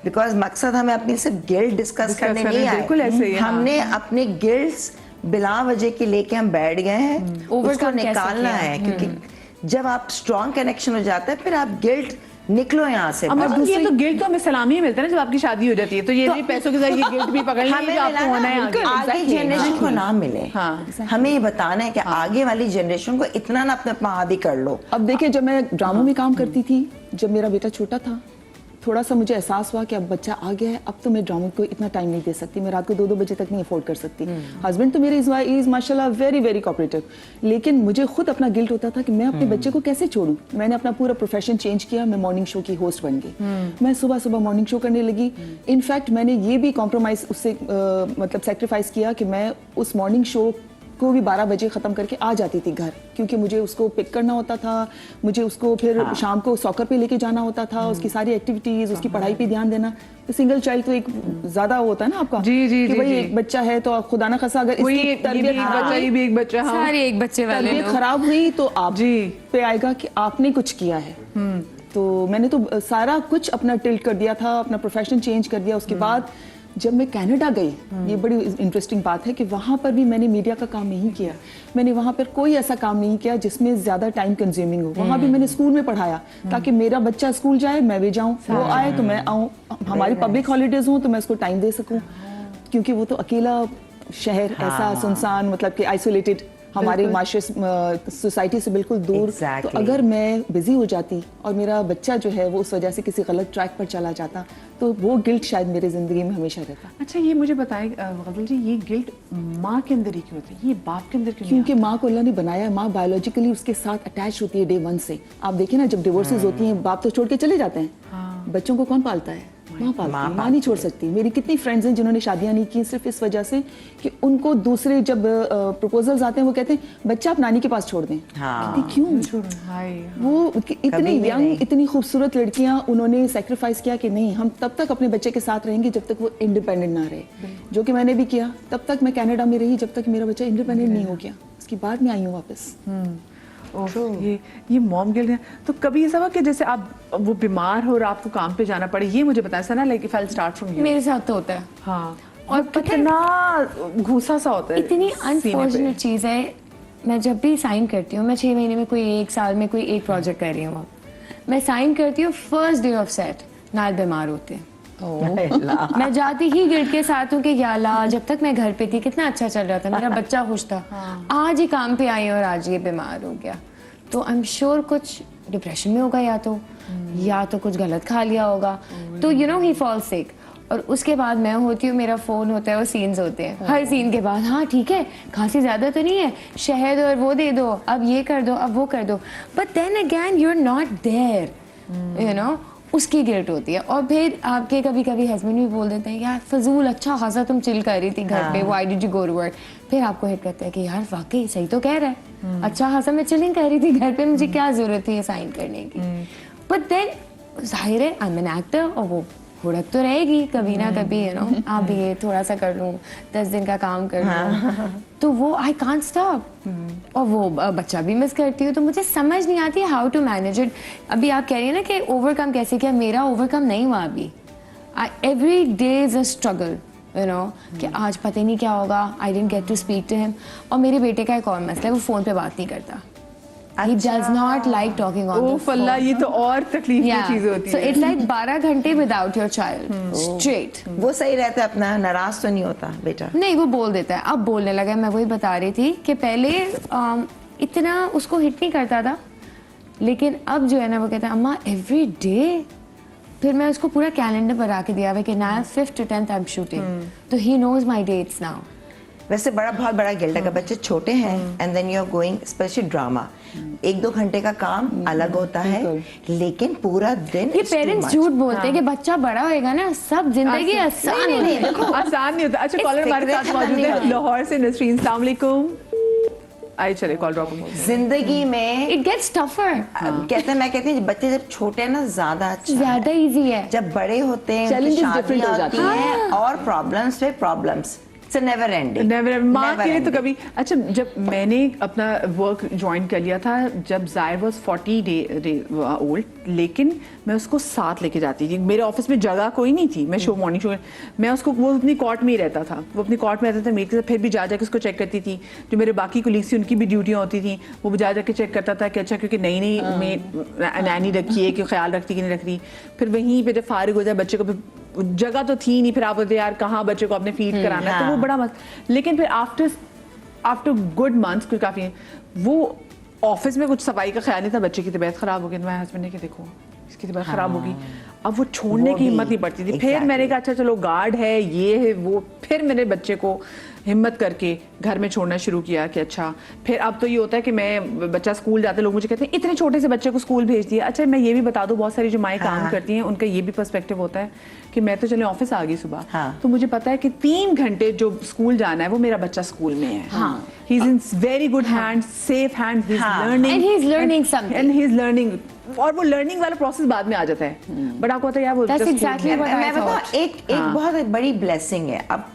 बिकॉज मकसद हमें अपनी सिर्फ गिल्ट डिस्कस करने नहीं आए, हमने अपने गिल्ट्स बिला वजह के लेके हम बैठ गए हैं, उसको निकालना है। क्योंकि जब आप स्ट्रॉन्ग कनेक्शन हो जाता है, फिर आप गिल्ट निकलो यहाँ से। ये तो गिल्ट तो हमें सलामी मिलता है ना जब आपकी शादी हो जाती है, तो ये भी पैसों के साथ ये गिल्ट भी पकड़ लेंगे, आपको होना है आगे जनरेशन को ना मिले। हमें ये बताना है कि आगे वाली जनरेशन को इतना ना अपने हावी कर लो। अब देखिए, जब मैं ड्रामों में काम करती थी, जब मेरा बेटा छोटा था, थोड़ा सा मुझे एहसास हुआ कि अब बच्चा आ गया है, अब तो मैं ड्रामों को इतना टाइम नहीं दे सकती, मैं रात को 2-2 बजे तक नहीं अफोर्ड कर सकती। हस्बैंड तो मेरे इज माशाल्लाह वेरी वेरी कोऑपरेटिव, लेकिन मुझे खुद अपना गिल्ट होता था कि मैं अपने बच्चे को कैसे छोड़ूं। मैंने अपना पूरा प्रोफेशन चेंज किया, मैं मॉर्निंग शो की होस्ट बन गई। मैं सुबह सुबह मॉर्निंग शो करने लगी। इनफैक्ट मैंने ये भी कॉम्प्रोमाइज उससे मतलब सेक्रीफाइस किया कि मैं उस मॉर्निंग शो को भी 12 बजे ख़त्म करके आ जाती थी घर, क्योंकि मुझे उसको पिक करना होता था, मुझे उसको फिर शाम को सॉकर पे लेके जाना होता था, उसकी सारी एक्टिविटीज़, उसकी पढ़ाई पे ध्यान देना। तो सिंगल चाइल्ड तो एक ज़्यादा होता है ना आपका कि भाई एक बच्चा है तो खुदा ना खासा अगर इसकी तरबियत खराब हुई तो आप पे आएगा कि आपने कुछ किया है। तो मैंने तो सारा कुछ अपना टिल्ट कर दिया था, अपना प्रोफेशन चेंज कर दिया। उसके बाद जब मैं कनाडा गई, ये बड़ी इंटरेस्टिंग बात है कि वहाँ पर भी मैंने मीडिया का काम नहीं किया। मैंने वहाँ पर कोई ऐसा काम नहीं किया जिसमें ज़्यादा टाइम कंज्यूमिंग हो। वहाँ भी मैंने स्कूल में पढ़ाया ताकि मेरा बच्चा स्कूल जाए, मैं भी जाऊँ, वो आए तो मैं आऊँ, हमारी पब्लिक हॉलीडेज हों तो मैं उसको टाइम दे सकूँ, क्योंकि वो तो अकेला शहर ऐसा सुनसान, मतलब कि आइसोलेटेड, हमारे माशरे सोसाइटी से बिल्कुल दूर। तो अगर मैं बिजी हो जाती और मेरा बच्चा जो है वो उस वजह से किसी गलत ट्रैक पर चला जाता, तो वो गिल्ट शायद मेरी जिंदगी में हमेशा रहता। अच्छा, ये मुझे बताएं गजल जी, ये गिल्ट माँ के अंदर ही क्यों होता है, ये बाप के अंदर क्यों? क्योंकि माँ को अल्लाह ने बनाया, माँ बायोलॉजिकली उसके साथ अटैच होती है डे 1 से। आप देखिए ना, जब डिवोर्सेज होती हैं, बाप तो छोड़ के चले जाते हैं, बच्चों को कौन पालता है? माँ पालती है, माँ नहीं छोड़ सकती। मेरी कितनी फ्रेंड्स हैं जिन्होंने शादियां नहीं की सिर्फ इस वजह से कि उनको दूसरे जब प्रपोजल्स आते हैं वो कहते हैं बच्चा आप नानी के पास छोड़ दें। हाँ। कहती, क्यों? हाय वो इतनी कभी भी नहीं। यंग इतनी खूबसूरत लड़कियां उन्होंने सेक्रीफाइस किया कि नहीं हम तब तक अपने बच्चे के साथ रहेंगे जब तक वो इंडिपेंडेंट ना रहे, जो कि मैंने भी किया। तब तक मैं कनाडा में रही जब तक मेरा बच्चा इंडिपेंडेंट नहीं हो गया, उसके बाद मैं आई हूँ वापस। ये मॉम गिल्ट है। तो कभी ऐसा हुआ कि जैसे आप वो बीमार हो और आपको काम पे जाना पड़े, ये मुझे बताया सर ना, like if I start from you. मेरे साथ तो होता है। हाँ, और और पता है- कितना घूसा सा होता है इतनी सीने पे। अनफॉर्चुनेट चीज़ है। मैं जब भी साइन करती हूँ, मैं 6 महीने में कोई 1 साल में कोई एक प्रोजेक्ट कर रही हूँ, मैं साइन करती हूँ, फर्स्ट डे ऑफ सेट नाल बीमार होते हैं। मैं जाती ही गिल्ट के साथ हूँ कि या अल्लाह, जब तक मैं घर पे थी कितना अच्छा चल रहा था, मेरा बच्चा खुश था, आज ही काम पे आई और आज ये बीमार हो गया। तो आई एम श्योर कुछ डिप्रेशन में होगा या तो कुछ गलत खा लिया होगा, तो you know he fall sick. और उसके बाद मैं होती हूँ, मेरा फोन होता है और सीन्स होते हैं, हर सीन के बाद हाँ ठीक है, खांसी ज्यादा तो नहीं है, शहद और वो दे दो, अब ये कर दो, अब वो कर दो, but then again you are not there, you know, उसकी गिल्ट होती है। और फिर आपके कभी कभी हस्बैंड भी बोल देते हैं यार फजूल, अच्छा खासा तुम चिल कर रही थी घर पे, why did you go to work. फिर आपको हिट करता है कि यार वाकई सही तो कह रहा है, अच्छा खासा मैं चिलिंग कर रही थी घर पे, मुझे क्या जरूरत थी ये साइन करने की। बट देन जाहिर है आई एम एन एक्टर, और वो हुड़क तो रहेगी कभी ना कभी, यू नो, आप भी ये थोड़ा सा कर लूँ, 10 दिन का काम कर लूँ, तो वो आई कांट स्टॉप। और वो बच्चा भी मिस करती हूँ, तो मुझे समझ नहीं आती हाउ टू मैनेज इट। अभी आप कह रही हैं ना कि ओवरकम कैसे किया, मेरा ओवरकम नहीं हुआ अभी। Every day is a struggle, you know, कि आज पता ही नहीं क्या होगा, I didn't get to speak to him. और मेरे बेटे का एक और मसला है, वो फ़ोन पे बात नहीं करता। He does not like talking on the oh phone. फल्ला, ये तो और तकलीफ की Yeah. चीज होती So है। it's like 12 घंटे without your child, straight. वो सही रहता है, अपना नाराज तो नहीं होता बेटा? नहीं, वो बोल देता है, अब बोलने लगा है। मैं वही बता रही थी कि पहले इतना उसको हिट नहीं करता था, लेकिन अब जो है ना वो कहता है अम्मा एवरी डे। फिर मैं उसको पूरा कैलेंडर बना के दिया हुआ है कि ना 5th to 10th I am shooting, तो he knows my dates now. वैसे बहुत बड़ा गिल्ट है अगर बच्चे छोटे हैं and then you are going, especially drama, 1-2 घंटे का काम अलग होता है, लेकिन पूरा दिन ये पेरेंट्स झूठ बोलते हैं कि बच्चा बड़ा होएगा ना सब जिंदगी आसान नहीं, होगी। देखो आसान नहीं होता। अच्छा, कॉलर हमारे साथ मौजूद है लाहौर से, नसरीन, अस्सलाम वालेकुम। आइए चले कॉल ड्रॉप। जिंदगी में It gets tougher. मैं कहती हूँ बच्चे जब छोटे हैं ना ज्यादा अच्छा है। ज्यादा इजी है। जब बड़े होते हैं, Challenges उनकी different हो शादियां जाती होती हैं और प्रॉब्लम्स पे problems, it's never ending. Never माँ के लिए तो कभी। अच्छा, जब मैंने अपना वर्क ज्वाइन कर लिया था, जब जायर वॉज 40 डे ओल्ड, लेकिन मैं उसको साथ लेके जाती थी। मेरे ऑफिस में जगह कोई नहीं थी, मैं मॉर्निंग शो, मैं उसको, वो अपनी कॉट में ही रहता था, वो अपनी कॉट में रहता था मेरे के साथ, फिर भी जा जाके उसको चेक करती थी। जो मेरे बाकी कोलीग्स थी उनकी भी ड्यूटियाँ होती थी, वो जा जाके चेक करता था कि अच्छा, क्योंकि नई में नैनी रखी है कि ख्याल रखती कि नहीं रख रही। फिर वहीं पे जब फारिग हो जाए बच्चे को, जगह तो थी नहीं, फिर आप बोलते यार कहाँ बच्चे को अपने फीड कराना है, तो वो बड़ा लेकिन फिर आफ्टर गुड मंथ्स, कुछ काफी, वो ऑफिस में कुछ सफाई का ख्याल नहीं था, बच्चे की तबीयत खराब हो गई, मेरे हस्बैंड ने कहा देखो इसकी तबीयत खराब होगी, अब वो छोड़ने की हिम्मत नहीं पड़ती थी। फिर मैंने कहा अच्छा चलो गार्ड है, ये है वो, फिर मेरे बच्चे को हिम्मत करके घर में छोड़ना शुरू किया कि अच्छा। फिर अब तो ये होता है कि मैं, बच्चा स्कूल जाते, लोग मुझे कहते हैं इतने छोटे से बच्चे को स्कूल भेज दिया। अच्छा, मैं ये भी बता दूं, बहुत सारी जो माएँ काम करती हैं उनका ये भी पर्सपेक्टिव होता है कि मैं तो चले ऑफिस आ गई सुबह, तो मुझे पता है कि 3 घंटे जो स्कूल जाना है वो मेरा बच्चा स्कूल में है। He is in very good hands, safe hands, he is learning And he's learning something. And he is learning, और वो लर्निंग वाला प्रोसेस बाद में आ जाता है। बट आपको पता है यार वो That's just exactly what I मैं बताऊँ, thought. एक बहुत बड़ी ब्लेसिंग है अब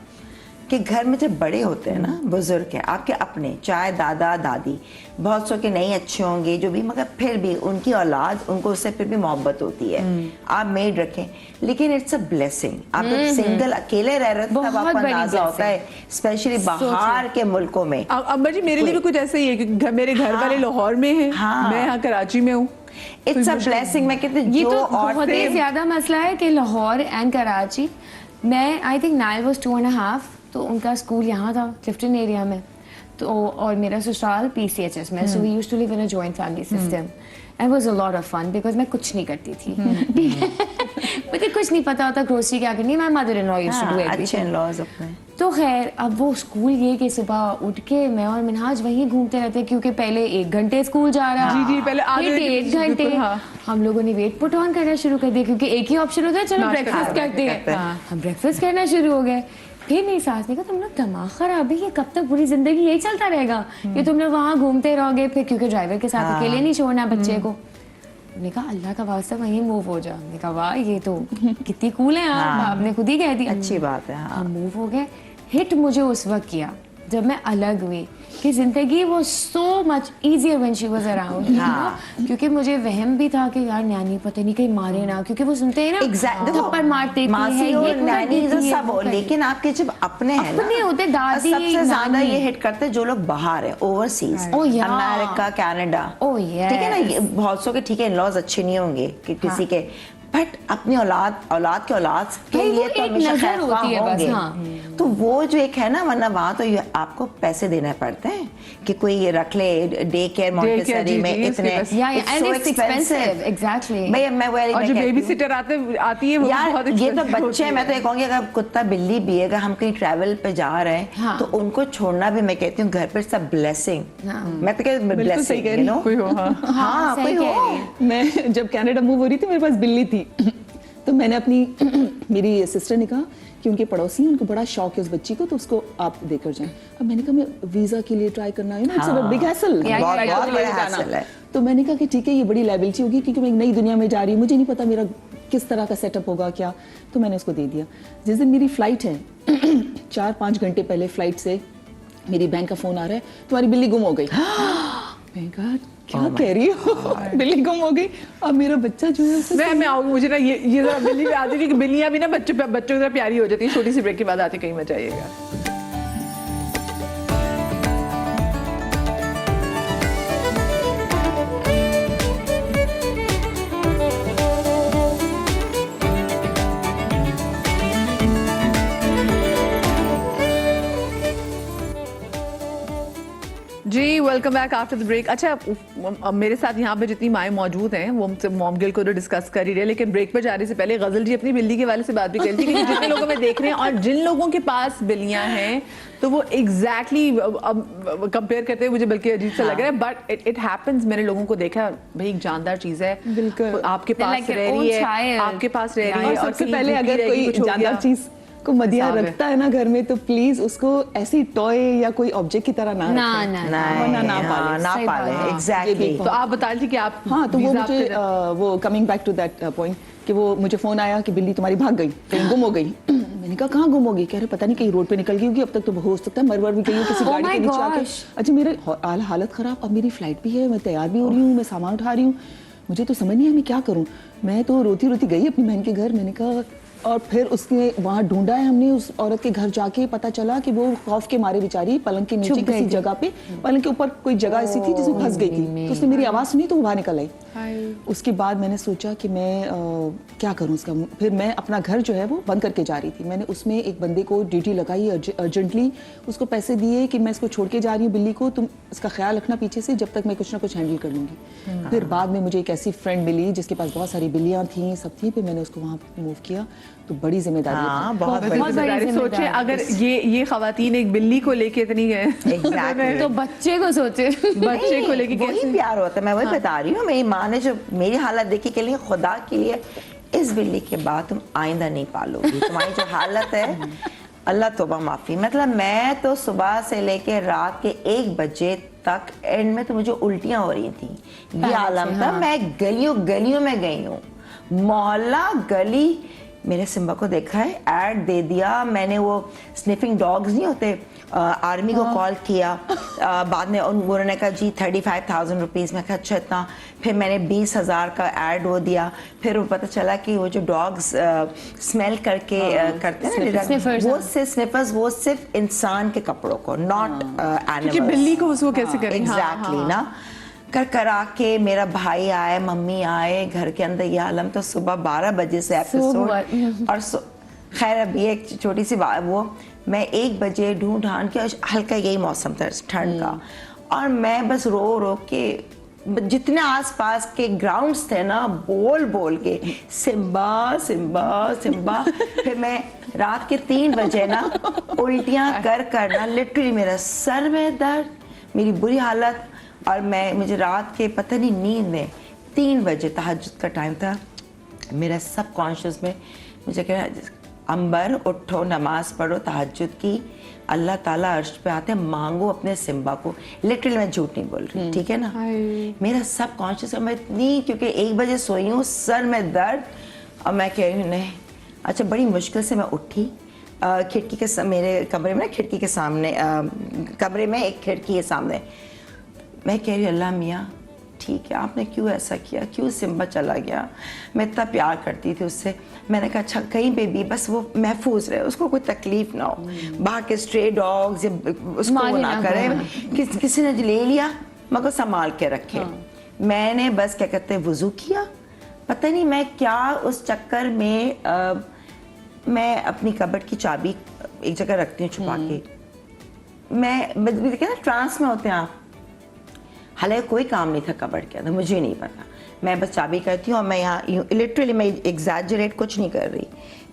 कि घर में जब बड़े होते हैं ना, बुजुर्ग हैं आपके अपने, चाहे दादा दादी, बहुत सौ के नहीं अच्छे होंगे जो भी, मगर फिर भी उनकी औलाद, उनको उससे फिर भी मोहब्बत होती है। आप मेड रखें, लेकिन इट्स अ ब्लेसिंग। आप जब सिंगल अकेले रह रहे थे तब बहुत आपको बड़ी अंदाजा होता है, स्पेशली बाहर के मुल्कों में। अम्मा जी, मेरे लिए भी कुछ ऐसा ही है कि मेरे घर वाले लाहौर में हैं, मैं यहाँ कराची में हूँ। It's a blessing. मैं कहती ये जो तो बहुत ही औरतें ज्यादा मसला है कि लाहौर एंड कराची, मैं आई थिंक नाइल वाज 2.5, तो उनका स्कूल यहाँ था क्लिफ्टन एरिया में, तो और मेरा ससुराल PCHS में, so we used to live in a joint family system. It was a lot of fun because मैं कुछ नहीं करती थी, ठीक है, मुझे कुछ नहीं पता होता ग्रोसरी क्या करनी है, my mother in law used to do अच्छे एवरीथिंग। इन-लॉज अपने। तो खैर अब वो स्कूल ये कि सुबह उठ के मैं और मिनहाज वहीं घूमते रहते क्योंकि पहले 1 घंटे स्कूल जा रहा, जी, पहले आधे फिर घंटे 1 घंटे, बिल्कुल, हाँ। हम लोगों ने वेट पुट ऑन करना शुरू कर दिया क्योंकि एक ही ऑप्शन होता है चलो नाश्ता ब्रेकफास्ट करते हैं। हाँ। हम ब्रेकफास्ट करना शुरू हो गए। फिर मेरी सास ने कहा तुम लोग दिमाग खराब है, ये कब तक पूरी जिंदगी यही चलता रहेगा कि तुम लोग वहाँ घूमते रहोगे, फिर क्योंकि ड्राइवर के साथ अकेले नहीं छोड़ना बच्चे को। मैंने कहा अल्लाह का वास्ता वहीं मूव हो जा। मैंने कहा वाह ये तो कितनी कूल है आप, आपने खुद ही कह दिया। अच्छी बात है। हाँ हम मूव हो गए। हिट मुझे उस वक्त किया जब मैं अलग हुई कि जिंदगी वो so much easier when she was around, क्योंकि मुझे वहम भी था कि यार नैनी पता नहीं कहीं मारे ना, क्योंकि वो सुनते हैं ना Exactly. थप्पड़ मारते हैं, मासी ये और कर नैनी देती है, सब वो हो, कर लेकिन आपके जब अपने हैं ना, अपने होते दादी, सबसे ज्यादा नानी। ये हिट करते हैं जो लोग बाहर है, overseas, Oh, yeah. America, Canada. Oh, yes. ठीक है ना, ये बहुत सौ के ठीक है इन-लॉज अच्छे नहीं होंगे कि किसी के, बट अपनी औलाद के औलाद के भाई, वो लिए तो एक हमेशा नजर खैरख्वाह होती है बस, होंगे। हाँ। तो वो जो एक है ना, वरना वहाँ तो आपको पैसे देने पड़ते हैं कि कोई ये रख ले डे केयर मॉन्टेसरी जी, में जी, उसके इतने, पास। Yeah, and it's expensive, exactly. मैं और जो बेबी सिटर आती है वो यार बहुत ये तो expensive बच्चे हैं, होती मैं तो है। ये कहूँगी अगर कुत्ता बिल्ली भी है, अगर हम कहीं ट्रैवल पे जा रहे हैं हाँ। तो उनको छोड़ना भी, मैं कहती हूँ घर पर सब ब्लेसिंग। हाँ। मैं तो कहती बिल्कुल सही ब्लेसिंग, कह यू रही नो। कोई हो, हाँ। हाँ सही कोई कह हो। रही है। मैं जब कनाडा मूव हो रही थी मेरे पास बिल्ली थी तो मैंने अपनी मेरी सिस्टर ने कहा कि उनके पड़ोसी हैं, उनको बड़ा शौक है उस बच्ची को, तो उसको आप देकर जाएं। अब मैंने कहा मैं वीजा के लिए ट्राई करना है ना, इट्स अ बिग हैसल, बहुत बड़ा hassle है। तो मैंने कहा कि ठीक है ये बड़ी लायबिलिटी होगी क्योंकि मैं एक नई दुनिया में जा रही हूँ, मुझे नहीं पता मेरा किस तरह का सेटअप होगा क्या, तो मैंने उसको दे दिया। जिस दिन मेरी फ्लाइट है 4-5 घंटे पहले फ्लाइट से मेरी बैंक का फोन आ रहा है तुम्हारी बिल्ली गुम हो गई। मैंने कहा क्या कह रही हो बिल्ली गुम हो गई। अब मेरा बच्चा जो है उसे मैं आऊंगी, मुझे ना ये जरा बिल्ली पे आती है कि बिल्लियां भी ना बच्चों की तरह प्यारी हो जाती है। छोटी सी ब्रेक के बाद आते कहीं मत जाइएगा। जी welcome back after the break. अच्छा अब मेरे साथ यहाँ पे जितनी माएँ मौजूद हैं वो हमसे मॉम गिल को तो डिस्कस कर ही रहे, लेकिन ब्रेक पर जाने से पहले गजल जी अपनी बिल्ली के वाले से बात भी कर रही थी कि जितने लोगों में देख रहे हैं और जिन लोगों के पास बिल्लियाँ हैं तो वो एग्जैक्टली अब कंपेयर करते हुए मुझे बल्कि अजीब सा लग रहा है, बट इट हैपेंस। मैंने लोगों को देखा, भाई एक जानदार चीज है, बिल्कुल। आपके पास Like रह your रही own है, child. आपके पास रह रही है, और सबसे कहीं पहले भूखी अगर रहेगी, कोई कुछ हो जानदार गया। चीज को मदिया हिसाब है। रखता है ना घर में तो प्लीज उसको ऐसी टॉय या कोई ऑब्जेक्ट की तरह ना ना, रखें। ना, वरना ना हाँ, पालें। ना सही पाले, बात है। एग्जैक्टली। तो आप बता रही थी कि आप हाँ तो वो वीजा मुझे आपके- वो coming back to that point कि वो मुझे फोन आया कि बिल्ली तुम्हारी भाग गई, कहीं गुम हो गई। मैंने कहा कहाँ गुम हो गई? कह रहे पता नहीं कहीं रोड पे निकल गई होगी, अब तक तो हो सकता है मर भी गई हो किसी Oh गाड़ी my के नीचे आके। gosh. अच्छा मेरे हालत खराब, अब मेरी फ्लाइट भी है, मैं तैयार भी हो रही हूँ, मैं सामान उठा रही हूँ, मुझे तो समझ नहीं है मैं क्या करूँ। मैं तो रोती रोती गई अपनी बहन के घर, मैंने कहा, और फिर उसने वहाँ ढूंढा है हमने उस औरत के घर जाके, पता चला कि वो खौफ के मारे बेचारी पलंग के नीचे छुप गई किसी थी। जगह पे, पलंग के ऊपर कोई जगह ऐसी थी जिसमें फंस गई थी, तो उसने मेरी आवाज़ सुनी तो वो बाहर निकल आई। उसके बाद मैंने सोचा कि मैं क्या करूं उसका, फिर मैं अपना घर जो है वो बंद करके जा रही थी। मैंने उसमें एक बंदे को ड्यूटी लगाई अर्जेंटली, उसको पैसे दिए कि मैं इसको छोड़ के जा रही हूँ बिल्ली को, तुम इसका ख्याल रखना पीछे से जब तक मैं कुछ ना कुछ हैंडल कर लूँगी। फिर बाद में मुझे एक ऐसी फ्रेंड मिली जिसके पास बहुत सारी बिल्लियाँ थी, सब थी, फिर मैंने उसको वहाँ मूव किया। तो बड़ी जिम्मेदारी हाँ, थी। बहुत बड़ी बहुत बड़ी जिम्मेदारी। सोचे जिम्मेदारी। अगर ये खवातीन एक बिल्ली को लेके इतनी है Exactly. तो बच्चे को सोचे बच्चे को लेके वही कैसे प्यार होता है। मैं वही बता रही हूँ, मेरी माँ ने जो मेरी हालत देखी के लिए, खुदा के लिए इस बिल्ली के बाद तुम आइंदा नहीं पालोगी। तुम्हारी जो हालत है, अल्लाह तौबा माफी। मतलब मैं तो सुबह से लेके रात के 1 बजे तक एंड में तो मुझे उल्टियाँ हो रही थी, ये आलम था। मैं गलियों में गई हूँ, मोहल्ला गली। मेरे सिम्बा को देखा है, ऐड दे दिया मैंने, वो स्निफिंग डॉग्स नहीं होते, आर्मी को कॉल किया। बाद में उन्होंने कहा जी 35,000 रुपीज़। मैं कहा अच्छा इतना। फिर मैंने 20,000 का ऐड वो दिया। फिर वो पता चला कि वो जो डॉग्स स्मेल करके करते हैं ना, Sniffers, वो हाँ। सिर्फ स्निफर्स, वो सिर्फ इंसान के कपड़ों को, नॉट क्योंकि एनिमल्स। बिल्ली को उसको कैसे करें। एग्जैक्टली ना। करा के मेरा भाई आए, मम्मी आए, घर के अंदर ये आलम। तो सुबह 12 बजे से एपिसोड और खैर अभी एक छोटी सी बात, वो मैं 1 बजे ढूंढ के, हल्का यही मौसम था ठंड का, और मैं बस रो के जितने आसपास के ग्राउंड्स थे ना, बोल बोल के सिम्बा सिम्बा सिम्बा। फिर मैं रात के 3 बजे ना उल्टियां कर कर ना लिटरली मेरा सर में दर्द, मेरी बुरी हालत, और मुझे रात के पता नहीं नींद में 3 बजे तहज्जुद का टाइम था, मेरा सब कॉन्शियस में मुझे कह रहा अंबर उठो, नमाज पढ़ो, तहज्जुद की, अल्लाह ताला अर्श पे आते हैं, मांगो अपने सिम्बा को। लिटरली मैं झूठ नहीं बोल रही, ठीक है ना। मेरा सब कॉन्शियस है, मैं इतनी, क्योंकि 1 बजे सोई हूँ, सर में दर्द, और मैं कह रही हूँ नहीं। अच्छा, बड़ी मुश्किल से मैं उठी, खिड़की के मेरे कमरे में ना, खिड़की के सामने, कमरे में एक खिड़की है सामने, मैं कह रही हूँ अल्लाह मियाँ ठीक है, आपने क्यों ऐसा किया, क्यों सिम्बा चला गया, मैं इतना प्यार करती थी उससे। मैंने कहा अच्छा कहीं पे भी बस वो महफूज रहे, उसको कोई तकलीफ ना हो, बाहर के स्ट्रे डॉग्स उसको वो ना करे, किसी ने ले लिया मगर संभाल के रखे। मैंने बस क्या कहते हैं वुजू किया, पता नहीं मैं क्या उस चक्कर में मैं अपनी कबर्ड की चाबी एक जगह रखती हूँ छुपा के, मैं कहते ना ट्रांस में होते हैं आप, हालांकि कोई काम नहीं था कबर्ड के अंदर, मुझे नहीं पता, मैं बस चाबी करती हूँ और मैं यहाँ लिटरली मैं एग्जैजरेट कुछ नहीं कर रही,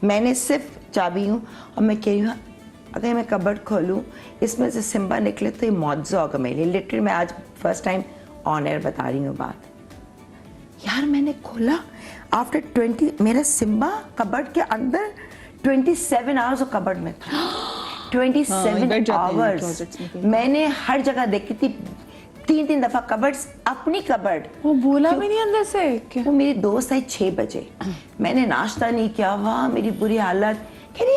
मैंने सिर्फ चाबी हूँ और मैं कह रही हूँ अगर मैं कबर्ड खोलूँ इसमें से सिम्बा निकले तो ये मुआवजा होगा मेरे लिए। लिटरली मैं आज फर्स्ट टाइम ऑन एयर बता रही हूँ बात। यार मैंने खोला आफ्टर 20, मेरा सिम्बा कबर्ड के अंदर 27 आवर्स और कबर्ड में था। 27 आवर्स मैंने हर जगह देखी थी, 3 दफा कबर्ड, अपनी कबर्ड। वो बोला भी नहीं अंदर से क्या? वो मेरी दोस्त आई 6 बजे, मैंने नाश्ता नहीं किया, वाह मेरी बुरी हालत, कह रही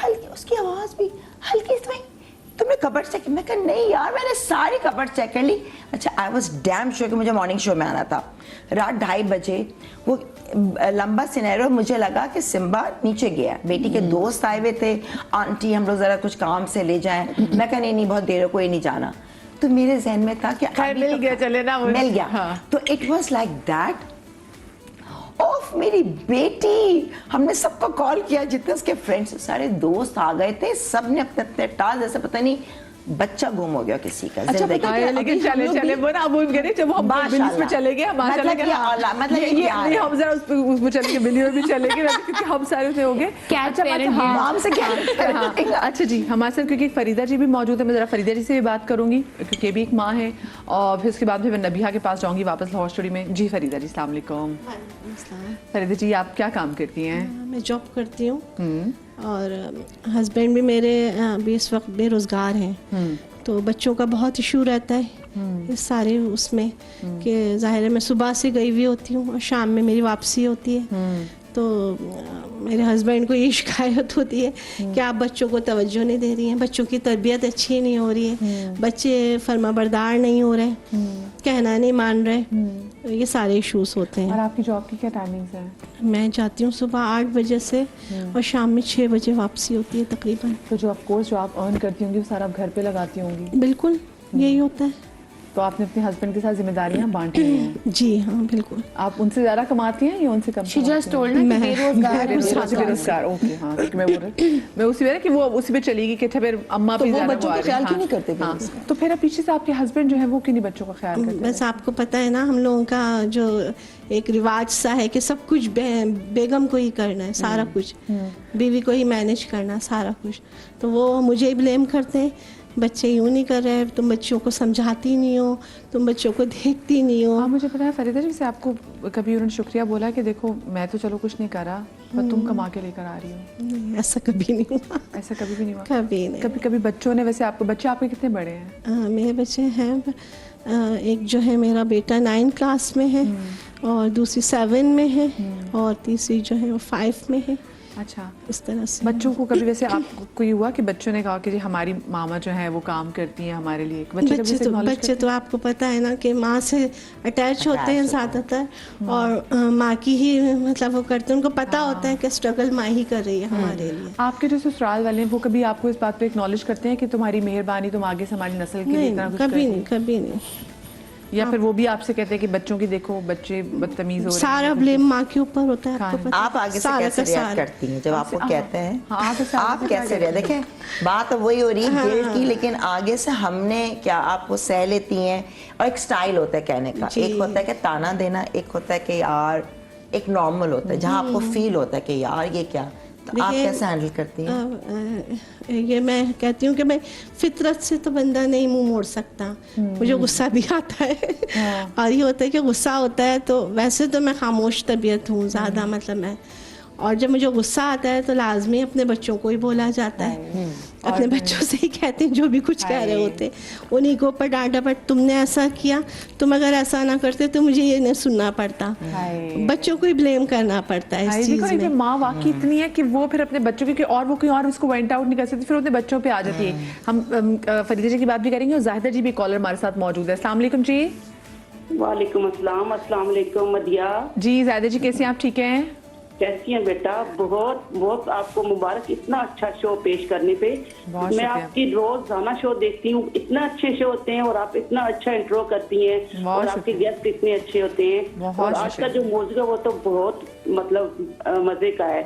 हल्की, उसकी आवाज भी हल्की सी, तुमने कबर्ड चेक? मैं कहा नहीं यार मैंने सारी कबर्ड चेक कर ली। अच्छा आई वॉज डैम श्योर कि मुझे मॉर्निंग शो में आना था। रात 2:30 बजे वो लंबा सिनेरियो, मुझे लगा कि सिम्बा नीचे गया, बेटी के दोस्त आए हुए थे, आंटी हम लोग जरा कुछ काम से ले जाएं, मैं कहा नहीं बहुत देर है कोई नहीं जाना, तो मेरे जहन में था कि मिल गया, चले ना, मिल गया। हाँ। तो it was like that of मेरी बेटी, हमने सबको कॉल किया, जितने उसके फ्रेंड्स सारे दोस्त आ गए थे, सब ने अपने अपने टाल, जैसे पता नहीं बच्चा गुम हो गया किसी का। अच्छा पता है, लेकिन चले वो ना, अब उन कह रहे जब हम बिजनेस में चले गए, माशाल्लाह ये हम जरा उसमें चले गए, बिल्ली में भी चले गए क्योंकि हम सारे उसमें हो गए। अच्छा जी, हमारे साथ क्योंकि फरीदा जी भी मौजूद है, मैं जरा फरीदा जी से भी बात करूंगी क्योंकि ये भी एक माँ है, और फिर उसके बाद फिर मैं नबिहा के पास जाऊंगी वापस लाहौर स्टूडियो में। जी फरीदा जी अस्सलाम वालेकुम। फरीदा जी आप क्या काम करती हैं? मैं जॉब करती हूँ और हस्बैंड भी मेरे अभी इस वक्त बेरोज़गार हैं, तो बच्चों का बहुत इशू रहता है इस सारे उसमें कि ज़ाहिर है मैं सुबह से गई हुई होती हूँ और शाम में मेरी वापसी होती है, तो मेरे हस्बैंड को ये शिकायत होती है कि आप बच्चों को तवज्जो नहीं दे रही हैं, बच्चों की तरबियत अच्छी नहीं हो रही है, बच्चे फर्माबरदार नहीं हो रहे, कहना नहीं मान रहे, ये सारे इश्यूज होते हैं। और आपकी जॉब की क्या टाइमिंग्स हैं? मैं जाती हूँ सुबह 8 बजे से और शाम में 6 बजे वापसी होती है तकरीबन। तो जो ऑफ कोर्स जो आप अर्न करती होंगी वो सारा आप घर पे लगाती होंगी? बिल्कुल यही होता है। तो आपने अपने हस्बैंड के साथ जिम्मेदारियां बांटी हुई हैं? जी हाँ बिल्कुल। आप उनसे ज्यादा कमाती हैं या उनसे कम? She just told ना कि बेरोजगार। ओके हाँ, क्योंकि मैं बोल रही मैं उसी में कि वो उसी पे चलेगी कि अच्छा फिर अम्मा तो भी वो ज्यादा बच्चों का ख्याल क्यों नहीं करते फिर इसका? तो फिर पीछे से आपके हस्बैंड जो है वो क्यों नहीं बच्चों का ख्याल करते? बस आपको पता है ना, हम लोगों का जो एक रिवाज सा है कि सब कुछ बेगम को ही करना है, सारा कुछ बीवी को ही मैनेज करना सारा कुछ, तो वो मुझे ही ब्लेम करते हैं, बच्चे यूँ नहीं कर रहे, तुम बच्चों को समझाती नहीं हो, तुम बच्चों को देखती नहीं हो। हाँ मुझे पता है फरीदा जी से आपको कभी उन्होंने शुक्रिया बोला कि देखो मैं तो चलो कुछ नहीं करा पर तुम कमा के लेकर आ रही हो? नहीं, ऐसा कभी नहीं हुआ। ऐसा कभी भी नहीं हुआ? कभी नहीं। कभी कभी बच्चों ने, वैसे आपको बच्चे आपके कितने बड़े हैं? मेरे बच्चे हैं, एक जो है मेरा बेटा 9 क्लास में है और दूसरी 7 में है और तीसरी जो है वो 5 में है। अच्छा, इस तरह से बच्चों को कभी वैसे आपको ये हुआ कि बच्चों ने कहा कि जी हमारी मामा जो है वो काम करती हैं हमारे लिए? बच्चे तो आपको पता है ना कि माँ से अटैच होते हैं ज़्यादातर, और माँ की ही मतलब वो करते हैं, उनको पता होता है कि स्ट्रगल माँ ही कर रही है हमारे लिए। आपके जो ससुराल वाले हैं वो कभी आपको इस बात पे एक्नॉलेज करते हैं कि तुम्हारी मेहरबानी, तुम आगे से हमारी नस्ल के लिए इतना कुछ कभी नहीं, कभी नहीं। या फिर वो भी आपसे कहते हैं कि बच्चों की देखो बच्चे बदतमीज हो रहे हैं? सारा ब्लेम माँ के ऊपर होता है, आपको पता है? आप आगे से सारा कैसे का रिएक्ट सारा। करती हैं जब आपको कहते हैं? हाँ, तो सारा आप का कैसे रिएक्ट, देखें बात वही हो रही है गिल्ट की, लेकिन आगे से हमने क्या, आप वो सह लेती हैं। और एक स्टाइल होता है कहने का, एक होता है कि ताना देना, एक होता है कि यार, एक नॉर्मल होता है जहाँ आपको फील होता है कि यार ये क्या, तो आप देखिए, कैसे हैंडल करती हैं? ये मैं कहती हूँ कि मैं फितरत से तो बंदा नहीं मुंह मोड़ सकता, मुझे गुस्सा भी आता है और ये होता है कि गुस्सा होता है तो वैसे तो मैं खामोश तबीयत हूँ ज़्यादा, मतलब मैं, और जब मुझे गुस्सा आता है तो लाजमी अपने बच्चों को ही बोला जाता है, अपने बच्चों से ही कहते हैं जो भी कुछ कह रहे होते हैं, उन्हीं को ऊपर डांटा, बट तुमने ऐसा किया, तुम अगर ऐसा ना करते तो मुझे ये नहीं सुनना पड़ता। बच्चों को ही ब्लेम करना पड़ता है इस चीज़ में। माँ वाकई इतनी है कि वो फिर अपने बच्चों की और वो कोई और उसको वेंट आउट नहीं कर सकती, फिर अपने बच्चों पे आ जाती है। हम फरीदा जी की बात भी करेंगे और जाहिदा जी भी कॉलर हमारे साथ मौजूद है। अस्सलाम वालेकुम जी। वालेकुम अस्सलाम। अस्सलाम वालेकुम मदिया जी जाहिदा जी कैसी हैं आप? ठीक हैं? कैसी हैं बेटा? बहुत बहुत आपको मुबारक इतना अच्छा शो पेश करने पे। बहुत मैं शुक्रिया। आपकी रोजाना शो देखती हूँ, इतना अच्छे शो होते हैं और आप इतना अच्छा इंट्रो करती हैं बहुत और आपके शुक्रिया। गेस्ट इतने अच्छे होते हैं बहुत और आज का जो मौजूद है वो तो बहुत मतलब मजे का है।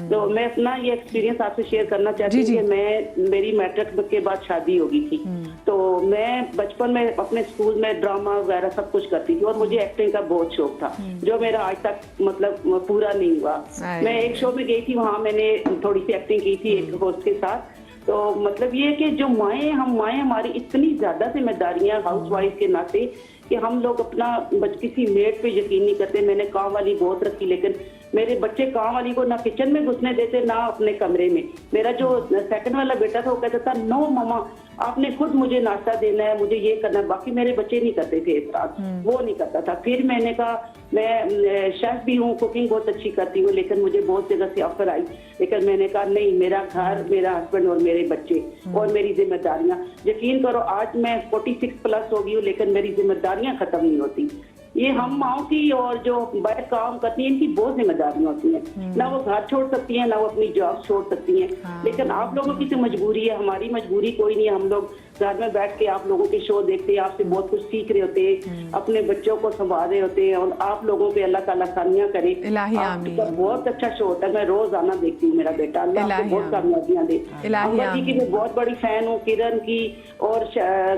तो मैं अपना ये एक्सपीरियंस आपसे शेयर करना चाहती हूँ जी, कि मेरी मैट्रिक के बाद शादी हो गई थी, तो मैं बचपन में अपने स्कूल में ड्रामा वगैरह सब कुछ करती थी और मुझे एक्टिंग का बहुत शौक था जो मेरा आज तक मतलब पूरा नहीं हुआ। मैं एक शो में गई थी, वहाँ मैंने थोड़ी सी एक्टिंग की थी एक होस्ट के साथ। तो मतलब ये कि जो माएँ हमारी इतनी ज्यादा जिम्मेदारियां हाउस वाइफ के नाते कि हम लोग अपना किसी मेड पे यकीन नहीं करते। मैंने काम वाली बहुत रखी, लेकिन मेरे बच्चे काम वाली को ना किचन में घुसने देते ना अपने कमरे में। मेरा जो सेकंड वाला बेटा था वो कहता था नो मामा आपने खुद मुझे नाश्ता देना है, मुझे ये करना है। बाकी मेरे बच्चे नहीं करते थे इस रात, वो नहीं करता था। फिर मैंने कहा मैं शेफ भी हूँ, कुकिंग बहुत अच्छी करती हूँ, लेकिन मुझे बहुत जगह से ऑफर आई, लेकिन मैंने कहा नहीं, मेरा घर, मेरा हस्बैंड और मेरे बच्चे और मेरी जिम्मेदारियां। यकीन करो आज मैं 46 प्लस हो गई हूँ, लेकिन मेरी जिम्मेदारियां खत्म नहीं होती। ये हम माओ की और जो बाहर काम करती हैं इनकी बहुत जिम्मेदारियां होती हैं, ना वो घर छोड़ सकती हैं ना वो अपनी जॉब छोड़ सकती हैं। लेकिन आप लोगों की तो मजबूरी है, हमारी मजबूरी कोई नहीं है। हम लोग घर में बैठ के आप लोगों के शो देखते हैं, आपसे बहुत कुछ सीख रहे होते हैं, अपने बच्चों को संभाल रहे होते हैं, और आप लोगों पे अल्लाह ताला आसानियां करे। इलाही आपका आमीन। बहुत अच्छा शो होता है, मैं रोजाना देखती हूँ। मेरा बेटा अल्लाह आपको इलाही बहुत आमीन। कामयाबियां दे। इलाही अम्बर जी की आमीन। मैं बहुत बड़ी फैन हूँ, किरण की और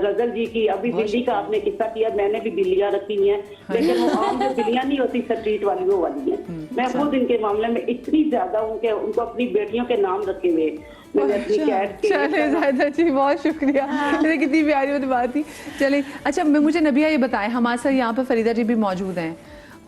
गजल जी की। अभी बिल्ली का आपने किस्सा किया, मैंने भी बिल्लियां रखी हुई हैं, लेकिन वो आम जो बिल्लियां नहीं होती स्ट्रीट वाली, वो वाली है। मैं खुद इनके मामले में इतनी ज्यादा हूँ कि उनको अपनी बेटियों के नाम रखे हुए। मैंने अपनी कैट के चले जाहिदा जी बहुत शुक्रिया, ये कितनी प्यारी वाली बात थी। चले अच्छा मुझे नबिया ये बताएं, हमारे साथ यहाँ पर फरीदा जी भी मौजूद हैं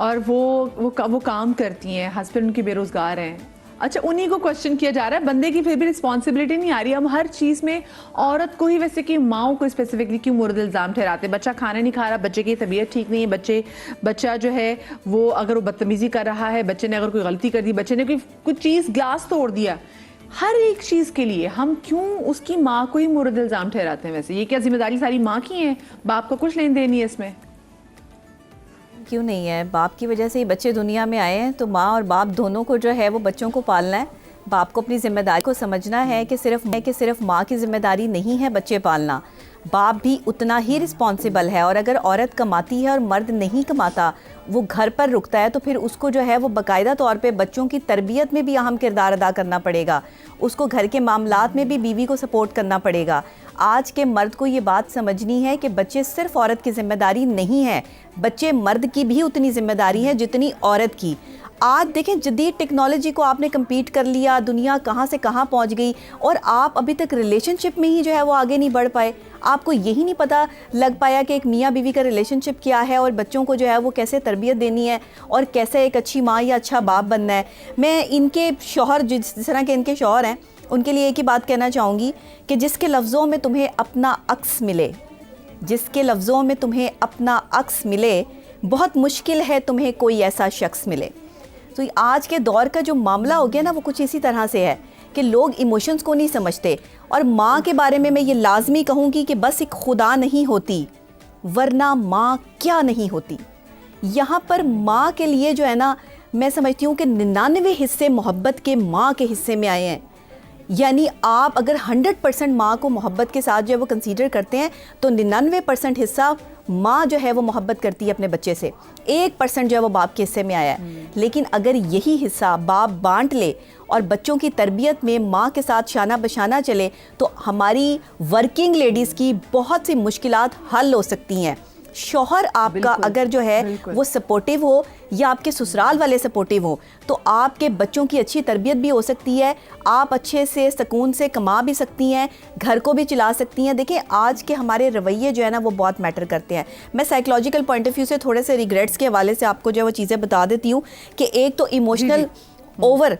और वो काम करती हैं, हस्बैंड उनकी बेरोजगार हैं। अच्छा उन्हीं को क्वेश्चन किया जा रहा है, बंदे की फिर भी रिस्पॉन्सिबिलिटी नहीं आ रही। हम हर चीज़ में औरत को ही, वैसे कि माओ को स्पेसिफिकली क्यों मुर्द इल्ज़ाम ठहराते हैं? बच्चा खाना नहीं खा रहा, बच्चे की तबीयत ठीक नहीं है, बच्चा जो है वो अगर वो बदतमीजी कर रहा है, बच्चे ने अगर कोई गलती कर दी, बच्चे ने कुछ चीज़ ग्लास तोड़ दिया, हर एक चीज़ के लिए हम क्यों उसकी माँ को ही मुर्द इल्ज़ाम ठहराते हैं? वैसे ये क्या जिम्मेदारी सारी माँ की है? बाप को कुछ लेन देन नहीं है इसमें? क्यों नहीं है, बाप की वजह से ही बच्चे दुनिया में आए हैं, तो माँ और बाप दोनों को जो है वो बच्चों को पालना है। बाप को अपनी जिम्मेदारी को समझना है कि सिर्फ माँ की जिम्मेदारी नहीं है बच्चे पालना, बाप भी उतना ही रिस्पॉन्सिबल है। और अगर औरत कमाती है और मर्द नहीं कमाता, वो घर पर रुकता है, तो फिर उसको जो है वो बाकायदा तौर पे बच्चों की तरबियत में भी अहम किरदार अदा करना पड़ेगा, उसको घर के मामलात में भी बीवी को सपोर्ट करना पड़ेगा। आज के मर्द को ये बात समझनी है कि बच्चे सिर्फ औरत की जिम्मेदारी नहीं है, बच्चे मर्द की भी उतनी जिम्मेदारी है जितनी औरत की। आज देखें जदीद टेक्नोलॉजी को आपने कम्पीट कर लिया, दुनिया कहाँ से कहाँ पहुँच गई, और आप अभी तक रिलेशनशिप में ही जो है वो आगे नहीं बढ़ पाए। आपको यही नहीं पता लग पाया कि एक मियाँ बीवी का रिलेशनशिप क्या है और बच्चों को जो है वो कैसे तरबियत देनी है और कैसे एक अच्छी माँ या अच्छा बाप बनना है। मैं इनके शौहर, जिस तरह के इनके शौहर हैं, उनके लिए एक ही बात कहना चाहूँगी कि जिसके लफ्ज़ों में तुम्हें अपना अक्स मिले, जिसके लफ्ज़ों में तुम्हें अपना अक्स मिले, बहुत मुश्किल है तुम्हें कोई ऐसा शख्स मिले। तो आज के दौर का जो मामला हो गया ना, वो कुछ इसी तरह से है कि लोग इमोशंस को नहीं समझते। और माँ के बारे में मैं ये लाजमी कहूँगी कि बस एक खुदा नहीं होती, वरना माँ क्या नहीं होती। यहाँ पर माँ के लिए जो है ना, मैं समझती हूँ कि 99 हिस्से मोहब्बत के माँ के हिस्से में आए हैं। यानी आप अगर 100% माँ को मोहब्बत के साथ जो है वो कंसीडर करते हैं तो 99% हिस्सा माँ जो है वो मोहब्बत करती है अपने बच्चे से, 1% जो है वो बाप के हिस्से में आया है। लेकिन अगर यही हिस्सा बाप बांट ले और बच्चों की तरबियत में माँ के साथ शाना बशाना चले तो हमारी वर्किंग लेडीज़ की बहुत सी मुश्किलात हल हो सकती हैं। शौहर आपका अगर जो है वो सपोर्टिव हो या आपके ससुराल वाले सपोर्टिव हो तो आपके बच्चों की अच्छी तरबियत भी हो सकती है, आप अच्छे से सुकून से कमा भी सकती हैं, घर को भी चला सकती हैं। देखिए आज के हमारे रवैये जो है ना वो बहुत मैटर करते हैं। मैं साइकोलॉजिकल पॉइंट ऑफ व्यू से थोड़े से रिग्रेट्स के हवाले से आपको जो है वो चीज़ें बता देती हूँ कि एक तो इमोशनल ओवर